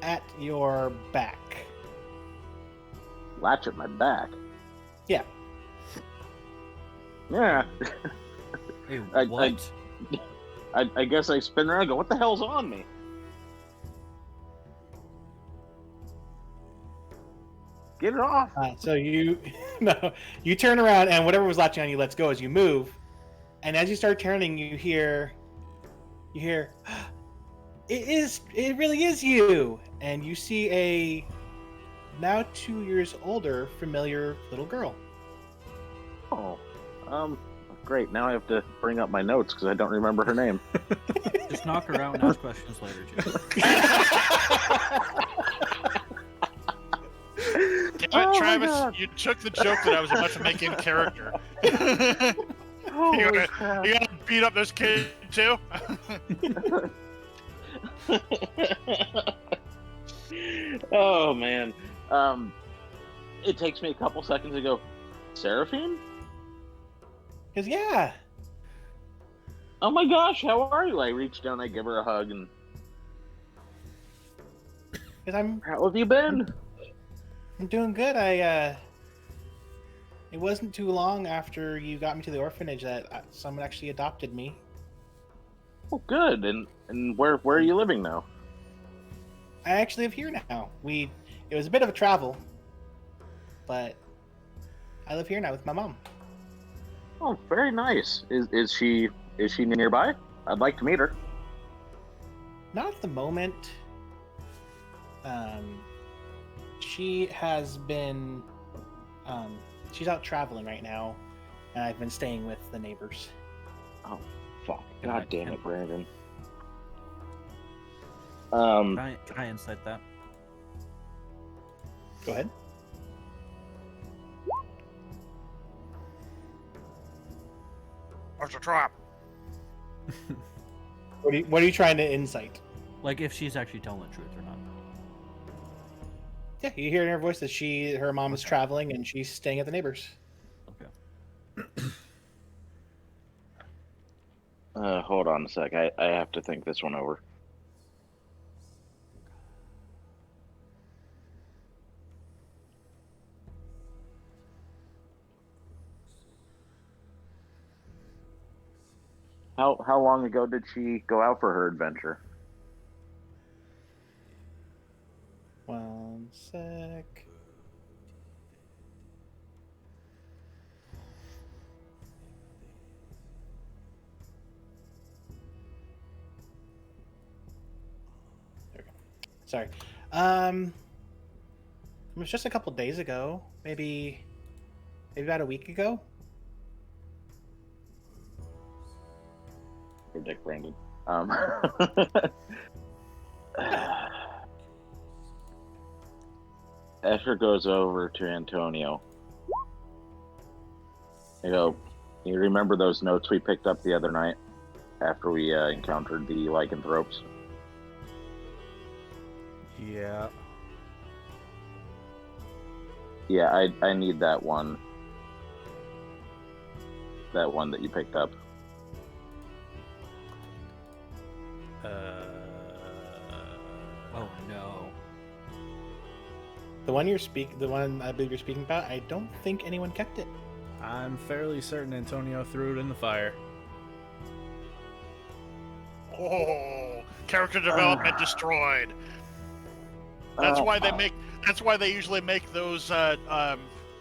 at your back. Latch at my back. Yeah. Yeah. Hey, I- what? I guess I spin around and go, what the hell's on me? Get it off. So you you turn around and whatever was latching on you lets go as you move, and as you start turning, you hear it really is you, and you see a now 2 years older familiar little girl. Oh, great. Now I have to bring up my notes because I don't remember her name. Just knock her out and ask questions later, Jim. Damn it, Oh my Travis, God. you took the joke that I was about to make in character. Holy You crap. gotta beat up this kid too. Oh man. It takes me a couple seconds to go, Seraphine? Because yeah, Oh my gosh, how are you? I reach down, I give her a hug, and because I'm how have you been? doing good. It wasn't too long after you got me to the orphanage that someone actually adopted me. Oh, good. And where are you living now? I actually live here now. It was a bit of a travel, but I live here now with my mom. Oh, very nice. Is she nearby? I'd like to meet her. Not at the moment. She has been she's out traveling right now, and I've been staying with the neighbors. Oh, fuck! Can God I- damn can- it, Brandon. Can I insight that? Go ahead. There's a trap. What are you trying to insight? Like if she's actually telling the truth or not. Yeah, you hear in her voice that her mom is Okay. traveling and she's staying at the neighbors. Okay. Hold on a sec. I have to think this one over. How long ago did she go out for her adventure? One sec. There we go. Sorry. It was just a couple days ago, maybe about a week ago. Dick Brandon. Escher goes over to Antonio. You go, you remember those notes we picked up the other night after we encountered the lycanthropes? Yeah. Yeah, I need that one. That one that you picked up. Oh no. The one I believe you're speaking about, I don't think anyone kept it. I'm fairly certain Antonio threw it in the fire. Oh, character development destroyed. That's why they make. That's why they usually make those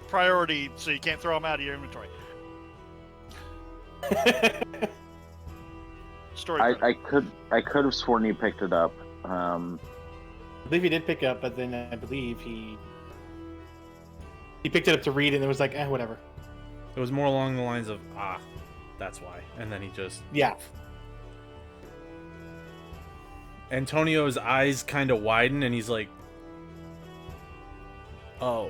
priority, so you can't throw them out of your inventory. Story. I could have sworn you picked it up. I believe he did pick it up, but then I believe he picked it up to read, and it was like, whatever. It was more along the lines of, that's why. And then he just... Yeah. Antonio's eyes kind of widen, and he's like, oh.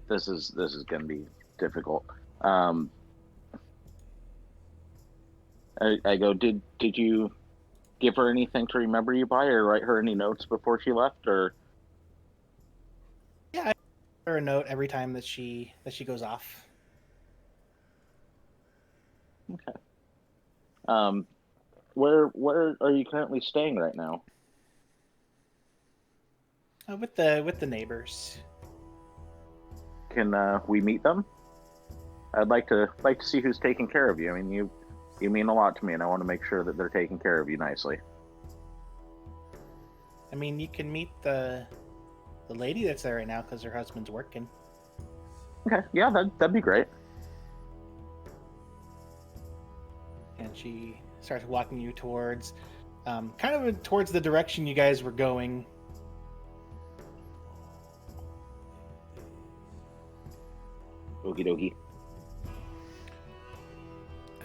This is going to be difficult. I go, did you give her anything to remember you by, or write her any notes before she left, or? Yeah, I give her a note every time that she goes off. Okay. Where are you currently staying right now? With the neighbors. Can we meet them? I'd like to see who's taking care of you. I mean, you mean a lot to me, and I want to make sure that they're taking care of you nicely. I mean, you can meet the lady that's there right now because her husband's working. Okay, yeah, that'd be great. And she starts walking you towards, towards the direction you guys were going. Okie dokie.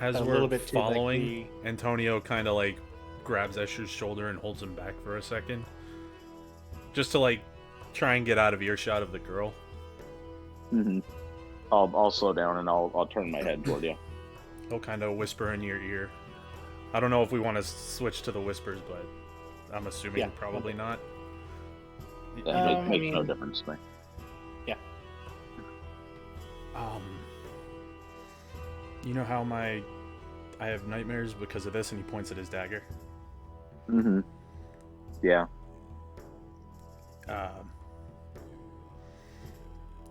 As A we're little bit too, like, following, Antonio kind of like grabs Escher's shoulder and holds him back for a second. Just to like try and get out of earshot of the girl. Mm-hmm. I'll slow down and I'll turn my head toward you. He'll kind of whisper in your ear. I don't know if we want to switch to the whispers, but I'm assuming Yeah. probably not. That makes no I mean- difference to me. You know how I have nightmares because of this, and he points at his dagger. Mm-hmm. Yeah.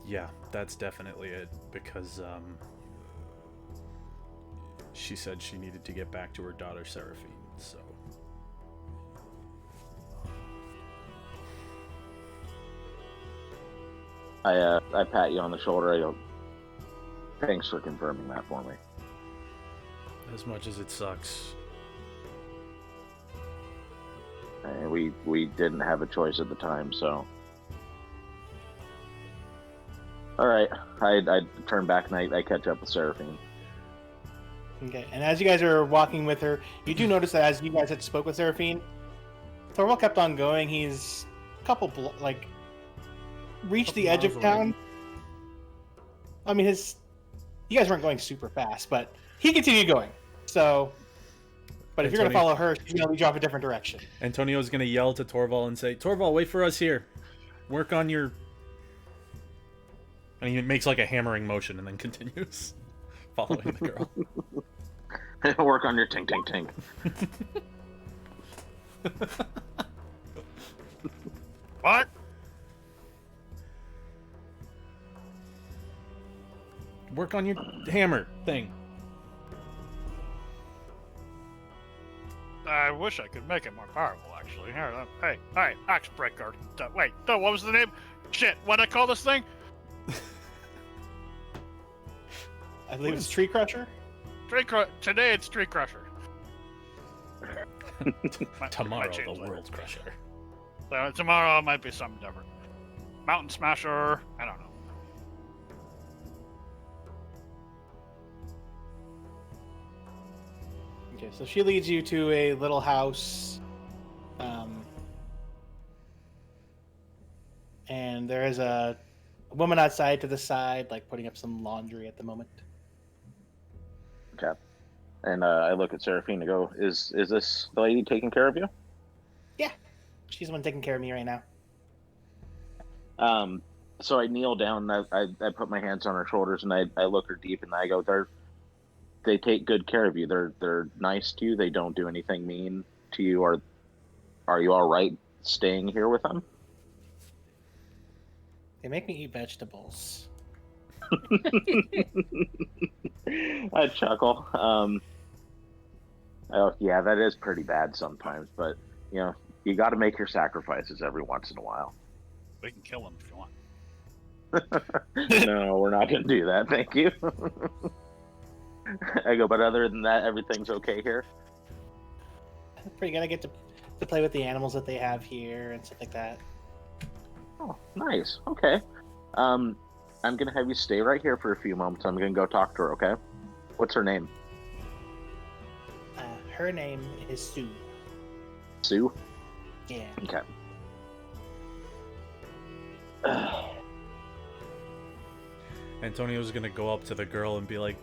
Yeah, that's definitely it, because she said she needed to get back to her daughter Seraphine, so. I pat you on the shoulder. I go, Thanks for confirming that for me. As much as it sucks. And we didn't have a choice at the time, so. All right, I turn back and I catch up with Seraphine. Okay, and as you guys are walking with her, you do notice that as you guys had spoke with Seraphine, Thorwald kept on going. He's a couple reached the edge of miles away. town. I mean, you guys weren't going super fast, but he continued going. So, but if you're gonna Antonio- follow her, she's gonna lead you off a different direction. Antonio's gonna yell to Torval and say, "Torval, wait for us here. Work on your." And he makes like a hammering motion and then continues following the girl. Work on your tink tink tink. What? Work on your hammer thing. I wish I could make it more powerful, actually. Here, hey, Axe Breaker. Wait, no, what was the name? Shit, what'd I call this thing? I believe it's Tree Crusher. Today it's Tree Crusher. Tomorrow, change the later. World Crusher. So tomorrow it might be something different. Mountain Smasher. I don't know. Okay, so she leads you to a little house, and there is a woman outside to the side, like putting up some laundry at the moment. Okay. And I look at Seraphine and go, "Is this the lady taking care of you?" She's the one taking care of me right now. So I kneel down and I put my hands on her shoulders and I look her deep and I go, they take good care of you. They're nice to you. They don't do anything mean to you. Are you all right staying here with them? They make me eat vegetables. I chuckle. Oh yeah, that is pretty bad sometimes, but you got to make your sacrifices every once in a while. We can kill him if you want. No, we're not going to do that. Thank you. I go, but other than that, everything's okay here. Pretty good. I get to play with the animals that they have here and stuff like that. Oh, nice. Okay. I'm going to have you stay right here for a few moments. I'm going to go talk to her, okay? What's her name? Her name is Sue. Sue? Yeah. Okay. Antonio's gonna go up to the girl and be like,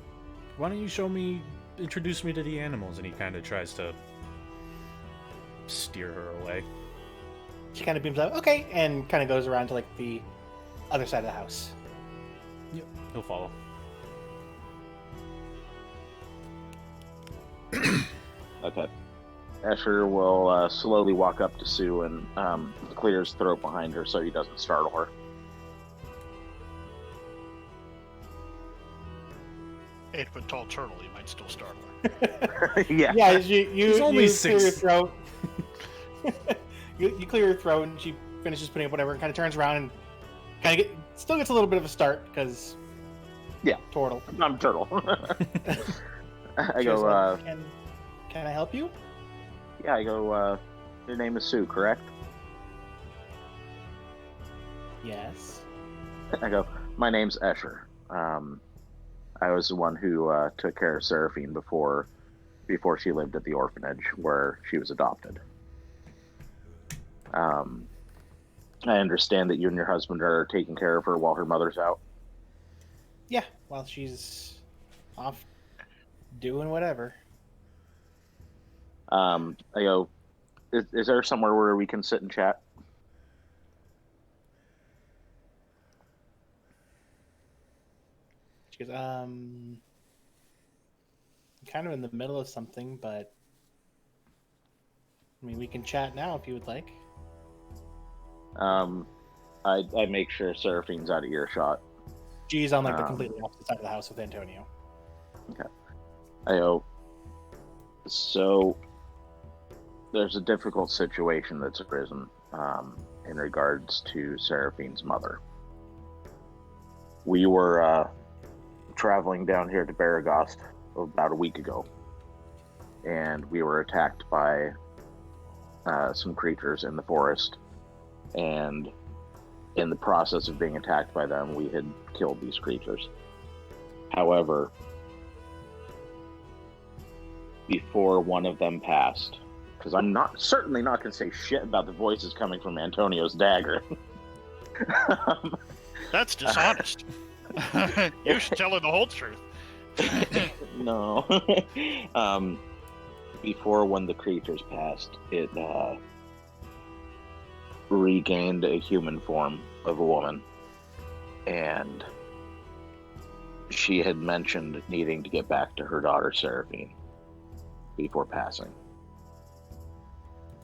"Why don't you introduce me to the animals?" And he kind of tries to steer her away. She kind of beams out, okay, and kind of goes around to like the other side of the house. Yep, he'll follow. Okay. Escher will slowly walk up to Sue and clear his throat behind her so he doesn't startle her. 8-foot tall turtle, you might still startle her. Yeah. Yeah, you He's only you clear your 6. throat. you clear your throat, and she finishes putting up whatever, and kind of turns around and kind of still gets a little bit of a start because turtle. I'm turtle. I She go, was like, can I help you? yeah, I go, your name is Sue, correct? Yes. I go, my name's Escher. I was the one who took care of Seraphine before she lived at the orphanage where she was adopted. I understand that you and your husband are taking care of her while her mother's out. Yeah, while she's off doing whatever. I go, is there somewhere where we can sit and chat? She goes, I'm kind of in the middle of something, but I mean, we can chat now if you would like. I make sure Seraphine's out of earshot. She's on like the completely opposite side of the house with Antonio. I go, so there's a difficult situation that's arisen in regards to Seraphine's mother. We were traveling down here to Baragost about a week ago, and we were attacked by some creatures in the forest, and in the process of being attacked by them, we had killed these creatures. However, before one of them passed, because I'm certainly not going to say shit about the voices coming from Antonio's dagger. That's dishonest. You should tell her the whole truth. No. Before one of the creatures passed, it regained a human form of a woman, and she had mentioned needing to get back to her daughter Seraphine before passing.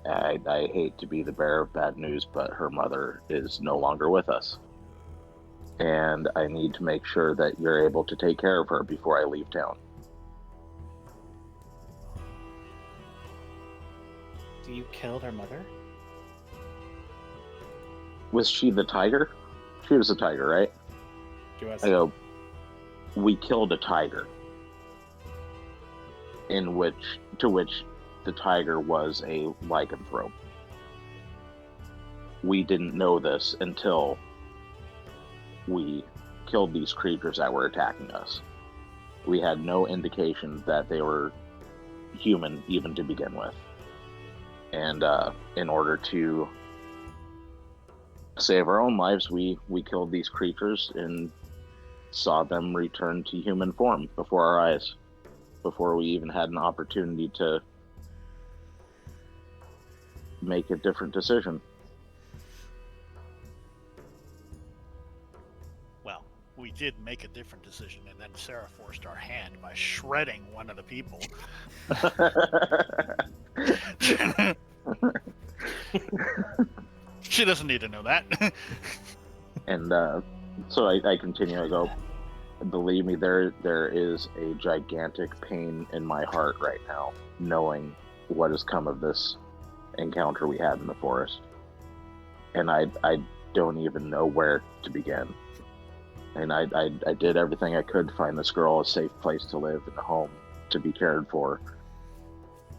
I hate to be the bearer of bad news, but her mother is no longer with us. And I need to make sure that you're able to take care of her before I leave town. So you killed her mother? Was she the tiger? She was a tiger, right? She was. I go, we killed a tiger. To which the tiger was a lycanthrope. We didn't know this until we killed these creatures that were attacking us. We had no indication that they were human even to begin with. And in order to save our own lives, we killed these creatures and saw them return to human form before our eyes, before we even had an opportunity to make a different decision. Well, we did make a different decision, and then Sarah forced our hand by shredding one of the people. She doesn't need to know that. And so I continue. I go, believe me, there is a gigantic pain in my heart right now, knowing what has come of this encounter we had in the forest. And I don't even know where to begin. And I did everything I could to find this girl a safe place to live and a home to be cared for.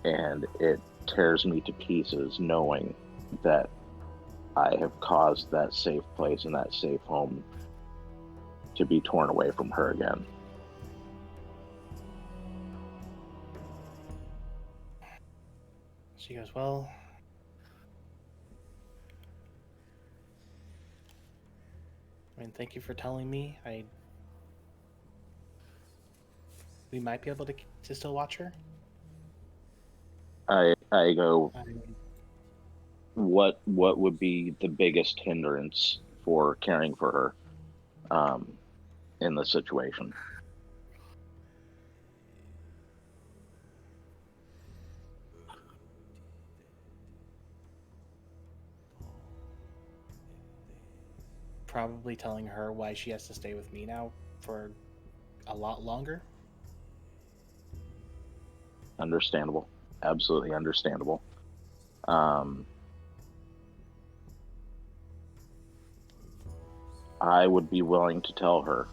And it tears me to pieces knowing that I have caused that safe place and that safe home to be torn away from her again. She goes, well, I mean, thank you for telling me. We might be able to still watch her. I go, what would be the biggest hindrance for caring for her in this situation? Probably telling her why she has to stay with me now for a lot longer. Understandable. Absolutely understandable. I would be willing to tell her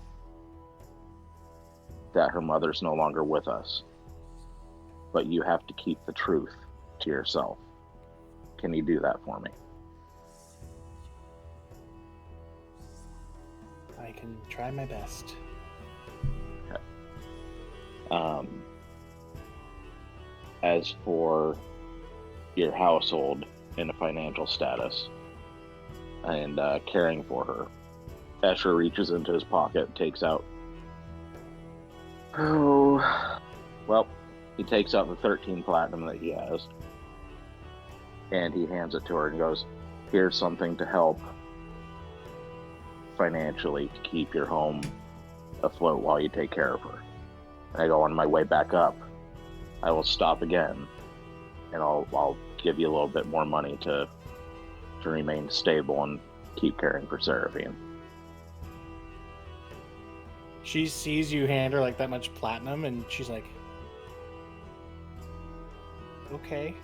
that her mother's no longer with us, but you have to keep the truth to yourself. Can you do that for me? I can try my best. Okay. As for your household and a financial status and caring for her, Escher reaches into his pocket, takes out. He takes out the 13 platinum that he has, and he hands it to her and goes, "Here's something to help financially to keep your home afloat while you take care of her." And I go, on my way back up, I will stop again, and I'll give you a little bit more money to remain stable and keep caring for Seraphine. She sees you hand her like that much platinum, and she's like, "Okay."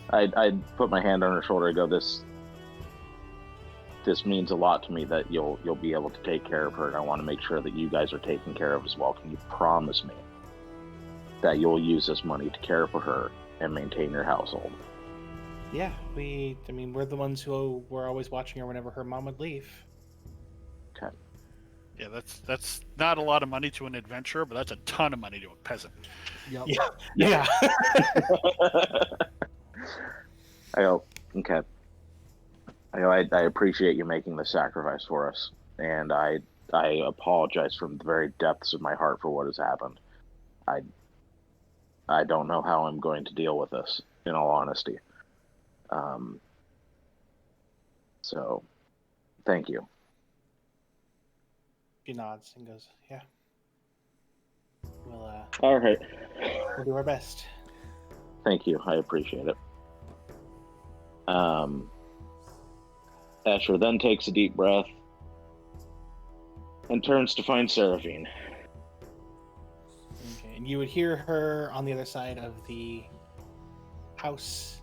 I put my hand on her shoulder and go, this means a lot to me that you'll be able to take care of her, and I want to make sure that you guys are taken care of as well. Can you promise me that you'll use this money to care for her and maintain your household? Yeah, we're the ones who were always watching her whenever her mom would leave. Okay. Yeah, that's not a lot of money to an adventurer, but that's a ton of money to a peasant. Yep. Yeah. I go, okay. I appreciate you making the sacrifice for us, and I apologize from the very depths of my heart for what has happened. I don't know how I'm going to deal with this, in all honesty. So, thank you. She nods and goes, "Yeah, All right. we'll do our best." Thank you. I appreciate it. Asher then takes a deep breath and turns to find Seraphine. Okay, and you would hear her on the other side of the house,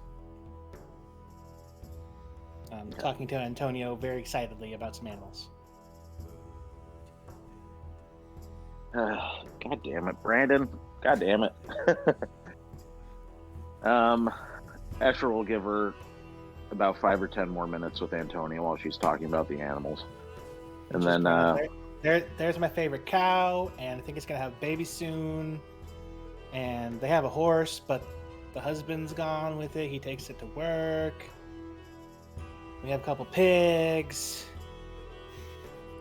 talking to Antonio very excitedly about some animals. God damn it, Brandon. God damn it. Asher will give her about 5 or 10 more minutes with Antonio while she's talking about the animals. And Just then, point out there's my favorite cow, and I think it's gonna have a baby soon. And they have a horse, but the husband's gone with it. He takes it to work. We have a couple pigs,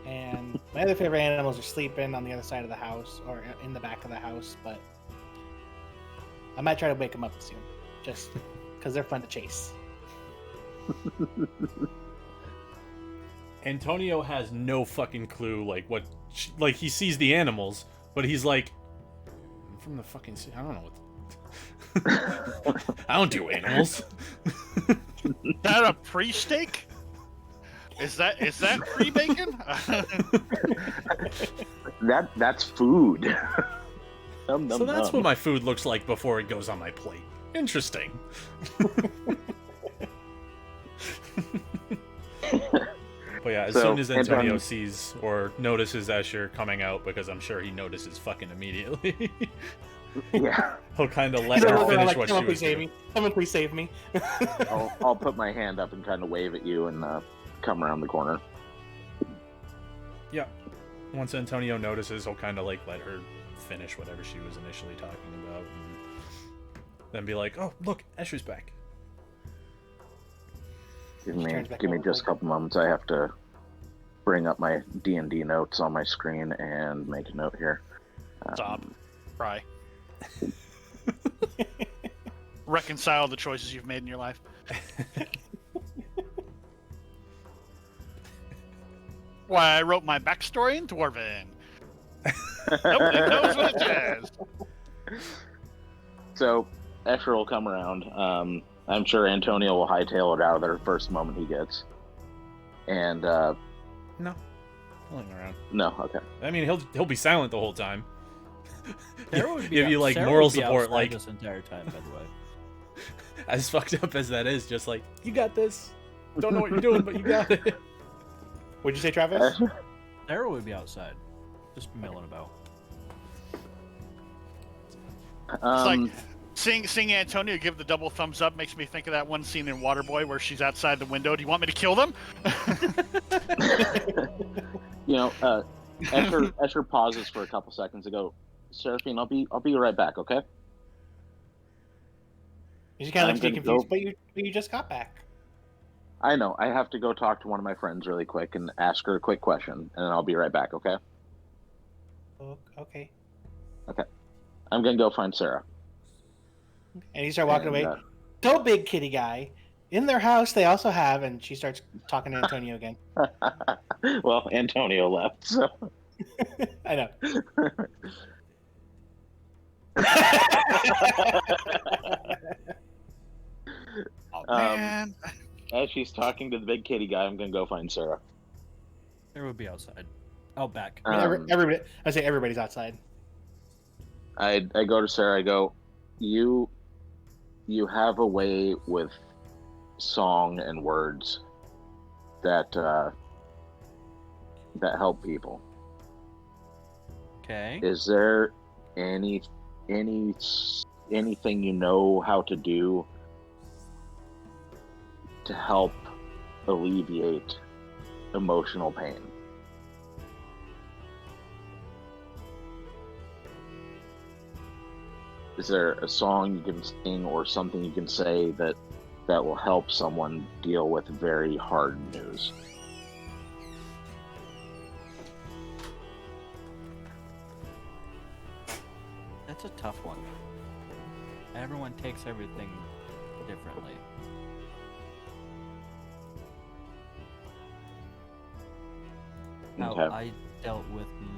and my other favorite animals are sleeping on the other side of the house or in the back of the house. But I might try to wake them up soon, just because they're fun to chase. Antonio has no fucking clue, like he sees the animals, but he's like, I'm from the fucking city. I don't know what. I don't do animals. Is that a pre-steak? Is that pre-bacon? that's food. Num, num, So that's num. what my food looks like before it goes on my plate. Interesting. But yeah, as So, soon as Antonio Antonio- sees or notices Escher coming out, because I'm sure he notices fucking immediately, Yeah. he'll kind of let So her they're finish like, what she "Someone was please save doing. me! Someone please save me!" I'll put my hand up and kind of wave at you and come around the corner. Yeah. Once Antonio notices, he'll kind of like let her finish whatever she was initially talking about, and then be like, "Oh, look, Escher's back." Give turns back me over just a like- couple moments. I have to bring up my D&D notes on my screen and make a note here. Stop. Cry. Reconcile the choices you've made in your life. Why, I wrote my backstory in Dwarven. Nobody knows what it is. So, Escher will come around. I'm sure Antonio will hightail it out of there the first moment he gets. And, No, pulling around. no, okay. I mean, he'll be silent the whole time. Sarah would be Give you like Sarah moral would be support, outside like this entire time, by the way. as fucked up as that is. Just like, you got this. Don't know what you're doing, but you got it. What'd you say, Travis? Escher? Sarah would be outside, just milling about. It's like seeing Antonio give the double thumbs up makes me think of that one scene in Waterboy where she's outside the window. Do you want me to kill them? You know, Escher pauses for a couple seconds to go, Seraphine, I'll be right back, okay? You kind I'm of look gonna confused, go- but you just got back. I know. I have to go talk to one of my friends really quick and ask her a quick question, and then I'll be right back, okay? Oh, okay. I'm gonna go find Sarah. And you start walking And, away. Go, big kitty guy. In their house, they also have, and she starts talking to Antonio again. Well, Antonio left, so. I know. Oh Um, man. As she's talking to the big kitty guy, I'm gonna go find Sarah. Sarah would be outside, out back. I mean, everybody, I say everybody's outside. I go to Sarah. I go, you have a way with song and words that that help people. Okay. Is there anything you know how to do to help alleviate emotional pain? Is there a song you can sing or something you can say that will help someone deal with very hard news? That's a tough one. Everyone takes everything differently. How Okay. I dealt with in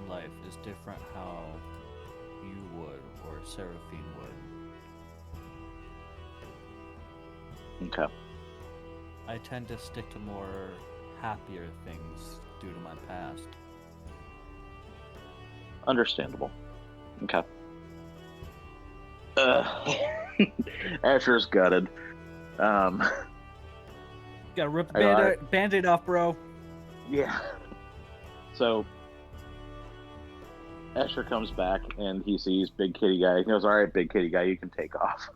life is different how you would or Seraphine would. Okay. I tend to stick to more happier things due to my past. Understandable. Okay. Asher's gutted. Gotta rip the I got band-aid off, bro. Yeah. So Asher comes back and he sees Big Kitty Guy. He goes, "All right, Big Kitty Guy, you can take off."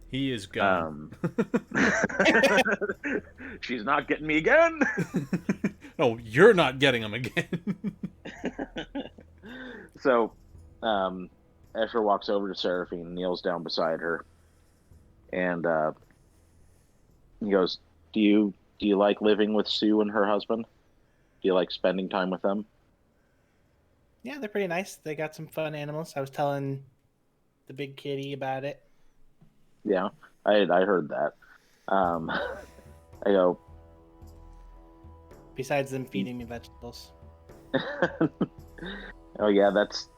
He is gone. She's not getting me again. Oh, you're not getting him again. So, Asher walks over to Seraphine, kneels down beside her, and he goes, "Do you like living with Sue and her husband? Do you like spending time with them?" Yeah, they're pretty nice. They got some fun animals. I was telling the big kitty about it. Yeah, I heard that. I go, Besides them feeding me vegetables. "Oh yeah, that's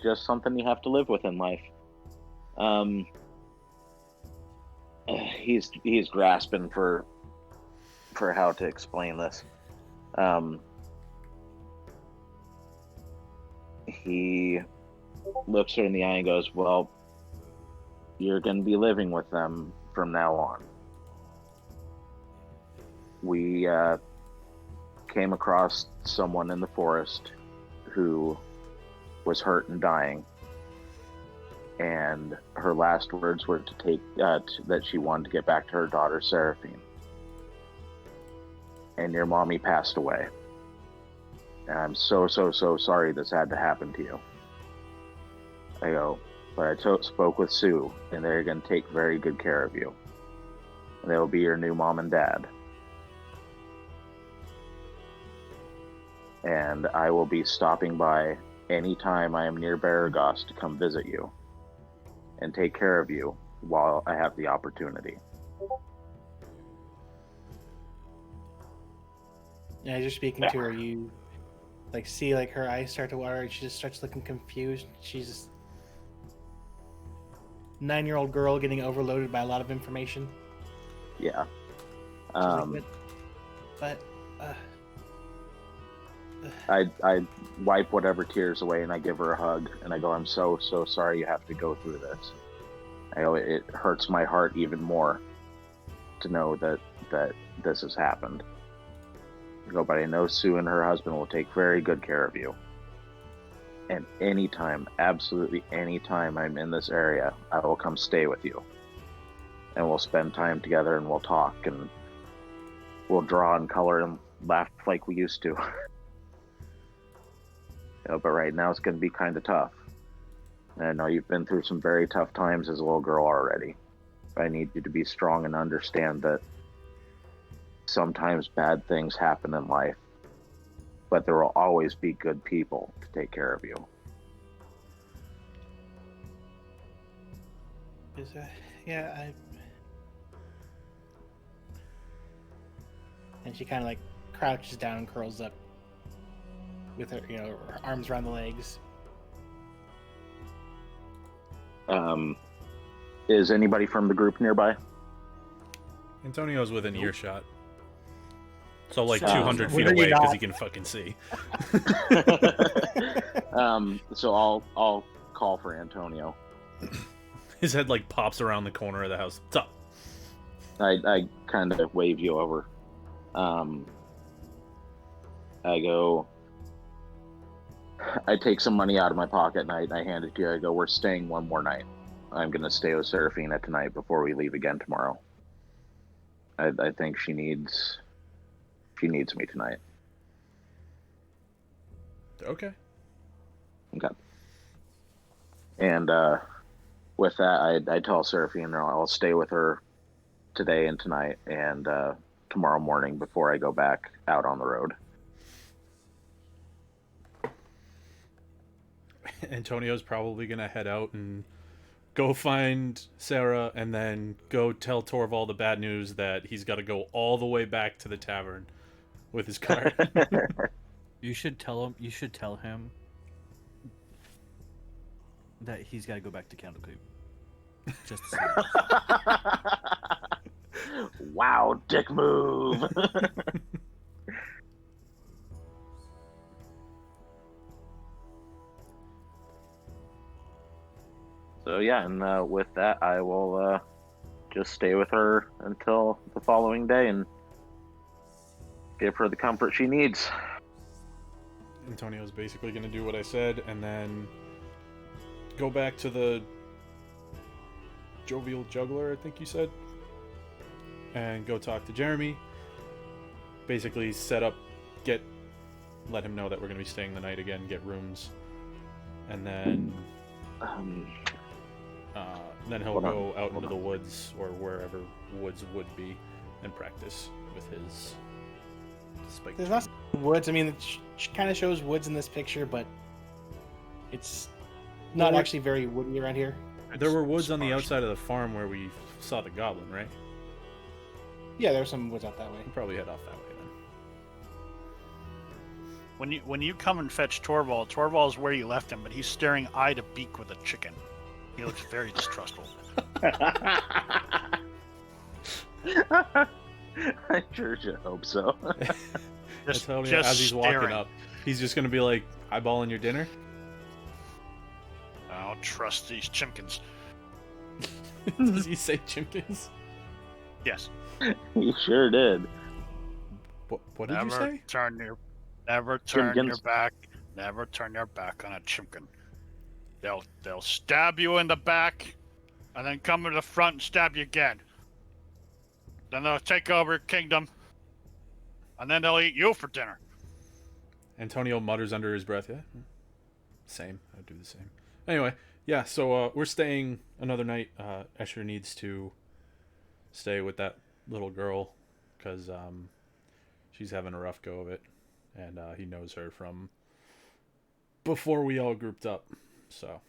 just something you have to live with in life." He's grasping for how to explain this. He looks her in the eye and goes, "Well, you're going to be living with them from now on. We came across someone in the forest who was hurt and dying, and her last words were to take that she wanted to get back to her daughter Seraphine. And your mommy passed away. And I'm so sorry this had to happen to you." I go, "But I spoke with Sue, and they're going to take very good care of you. And they will be your new mom and dad. And I will be stopping by anytime I am near Baragos to come visit you and take care of you while I have the opportunity." Yeah, as you're speaking to her, you like see like her eyes start to water and she just starts looking confused. She's just 9-year-old girl getting overloaded by a lot of information. Yeah. She's like, but I wipe whatever tears away and I give her a hug and I go, "I'm so sorry you have to go through this." I go, "It hurts my heart even more to know that this has happened." I go, "But I know Sue and her husband will take very good care of you. And anytime, absolutely anytime I'm in this area, I will come stay with you. And we'll spend time together and we'll talk and we'll draw and color and laugh like we used to." But right now it's going to be kind of tough. And I know you've been through some very tough times as a little girl already. But I need you to be strong and understand that sometimes bad things happen in life, but there will always be good people to take care of you." And she kind of like crouches down and curls up with her, her arms around the legs. Is anybody from the group nearby? Antonio's within earshot. So like So, 200 feet were you away because not- he can fucking see. So I'll call for Antonio. His head like pops around the corner of the house. What's up? I kind of wave you over. I go. I take some money out of my pocket and I hand it to you. I go, we're staying one more night. I'm gonna stay with Serafina tonight before we leave again tomorrow. I think she needs me tonight. Okay. Okay. And with that, I tell Serafina I'll stay with her today and tonight and tomorrow morning before I go back out on the road. Antonio's probably gonna head out and go find Sarah and then go tell Torvald the bad news that he's got to go all the way back to the tavern with his cart. You should tell him. You should tell him that he's got to go back to Candlekeep. Just to see. Wow, dick move. So yeah, and with that, I will just stay with her until the following day and give her the comfort she needs. Antonio's basically going to do what I said and then go back to the Jovial Juggler, I think you said, and go talk to Jeremy. Basically let him know that we're going to be staying the night again, get rooms, and then he'll go out into the woods or wherever woods would be and practice with his spike. There's not woods. I mean, it kind of shows woods in this picture, but it's not actually very woody around here. There were woods on the outside of the farm where we saw the goblin, right? Yeah, there's some woods out that way. We'll probably head off that way then. When you come and fetch Torvald, Torvald's where you left him, but he's staring eye to beak with a chicken. He looks very distrustful. I sure should hope so. Just, Antonio, just as he's walking staring. up, he's just going to be like, eyeballing your dinner? I don't trust these chimkins. Does he say chimkins? Yes. He sure did. What did you say? Never turn your Chimkins. back. Never turn your back on a chimkin. They'll stab you in the back, and then come to the front and stab you again. Then they'll take over your kingdom, and then they'll eat you for dinner. Antonio mutters under his breath, yeah. Same. I'd do the same. Anyway, yeah, so we're staying another night. Escher needs to stay with that little girl because she's having a rough go of it. And he knows her from before we all grouped up. So.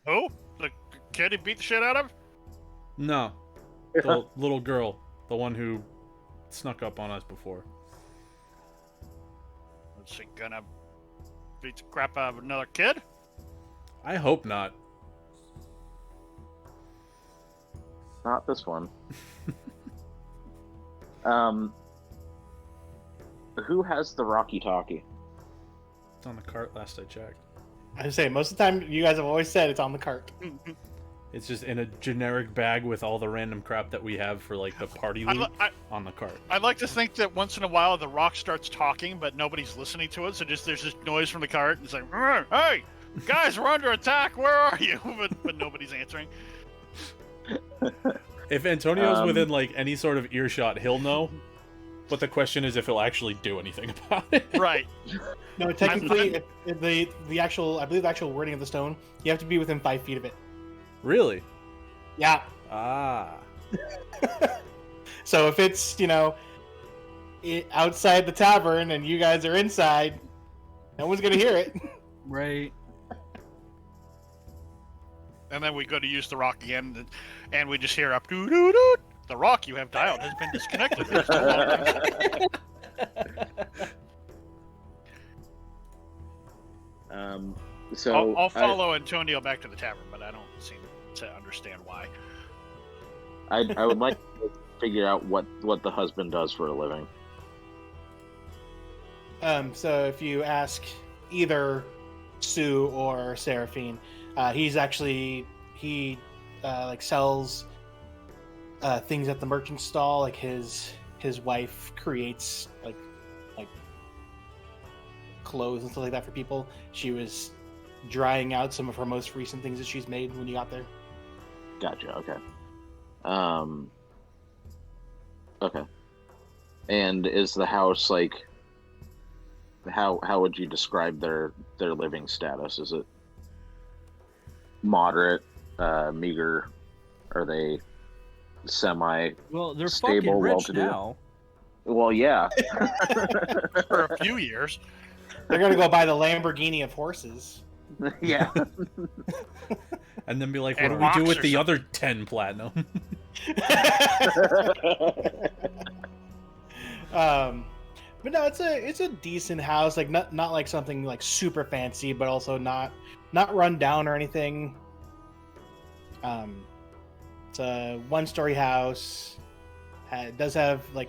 Who? The kid he beat the shit out of? No. The little girl. The one who snuck up on us before. Is she gonna beat the crap out of another kid? I hope not. Not this one. Who has the Rocky Talkie? It's on the cart last I checked. I was saying, most of the time, you guys have always said it's on the cart. It's just in a generic bag with all the random crap that we have for like the party loot on the cart. I'd like to think that once in a while the rock starts talking, but nobody's listening to it. So there's this noise from the cart, and it's like, "Hey, guys, we're under attack. Where are you?" but nobody's answering. If Antonio's within like any sort of earshot, he'll know. But the question is if he'll actually do anything about it. Right. No, technically, the actual, I believe the actual wording of the stone, you have to be within 5 feet of it. Really? Yeah. Ah. So if it's, outside the tavern and you guys are inside, no one's gonna hear it. Right. And then we go to use the rock again, and we just hear up doo doo doo. The rock you have dialed has been disconnected. So I'll follow Antonio back to the tavern, but I don't seem to understand why. I would like to figure out what the husband does for a living. So if you ask either Sue or Seraphine, he like sells things at the merchant stall. Like his wife creates like clothes and stuff like that for people. She was drying out some of her most recent things that she's made when you got there. Gotcha. Okay. Okay. And is the house like? How would you describe their living status? Is it moderate, meager? Are they semi? Well, they're Stable, fucking rich well-to-do. now. Well, yeah. For a few years. They're gonna go buy the Lamborghini of horses. Yeah. And then be like, what And do we do rocks with or the something. other 10 platinum? But no, it's a decent house. Like not like something like super fancy, but also not run down or anything. It's a 1-story house. It does have like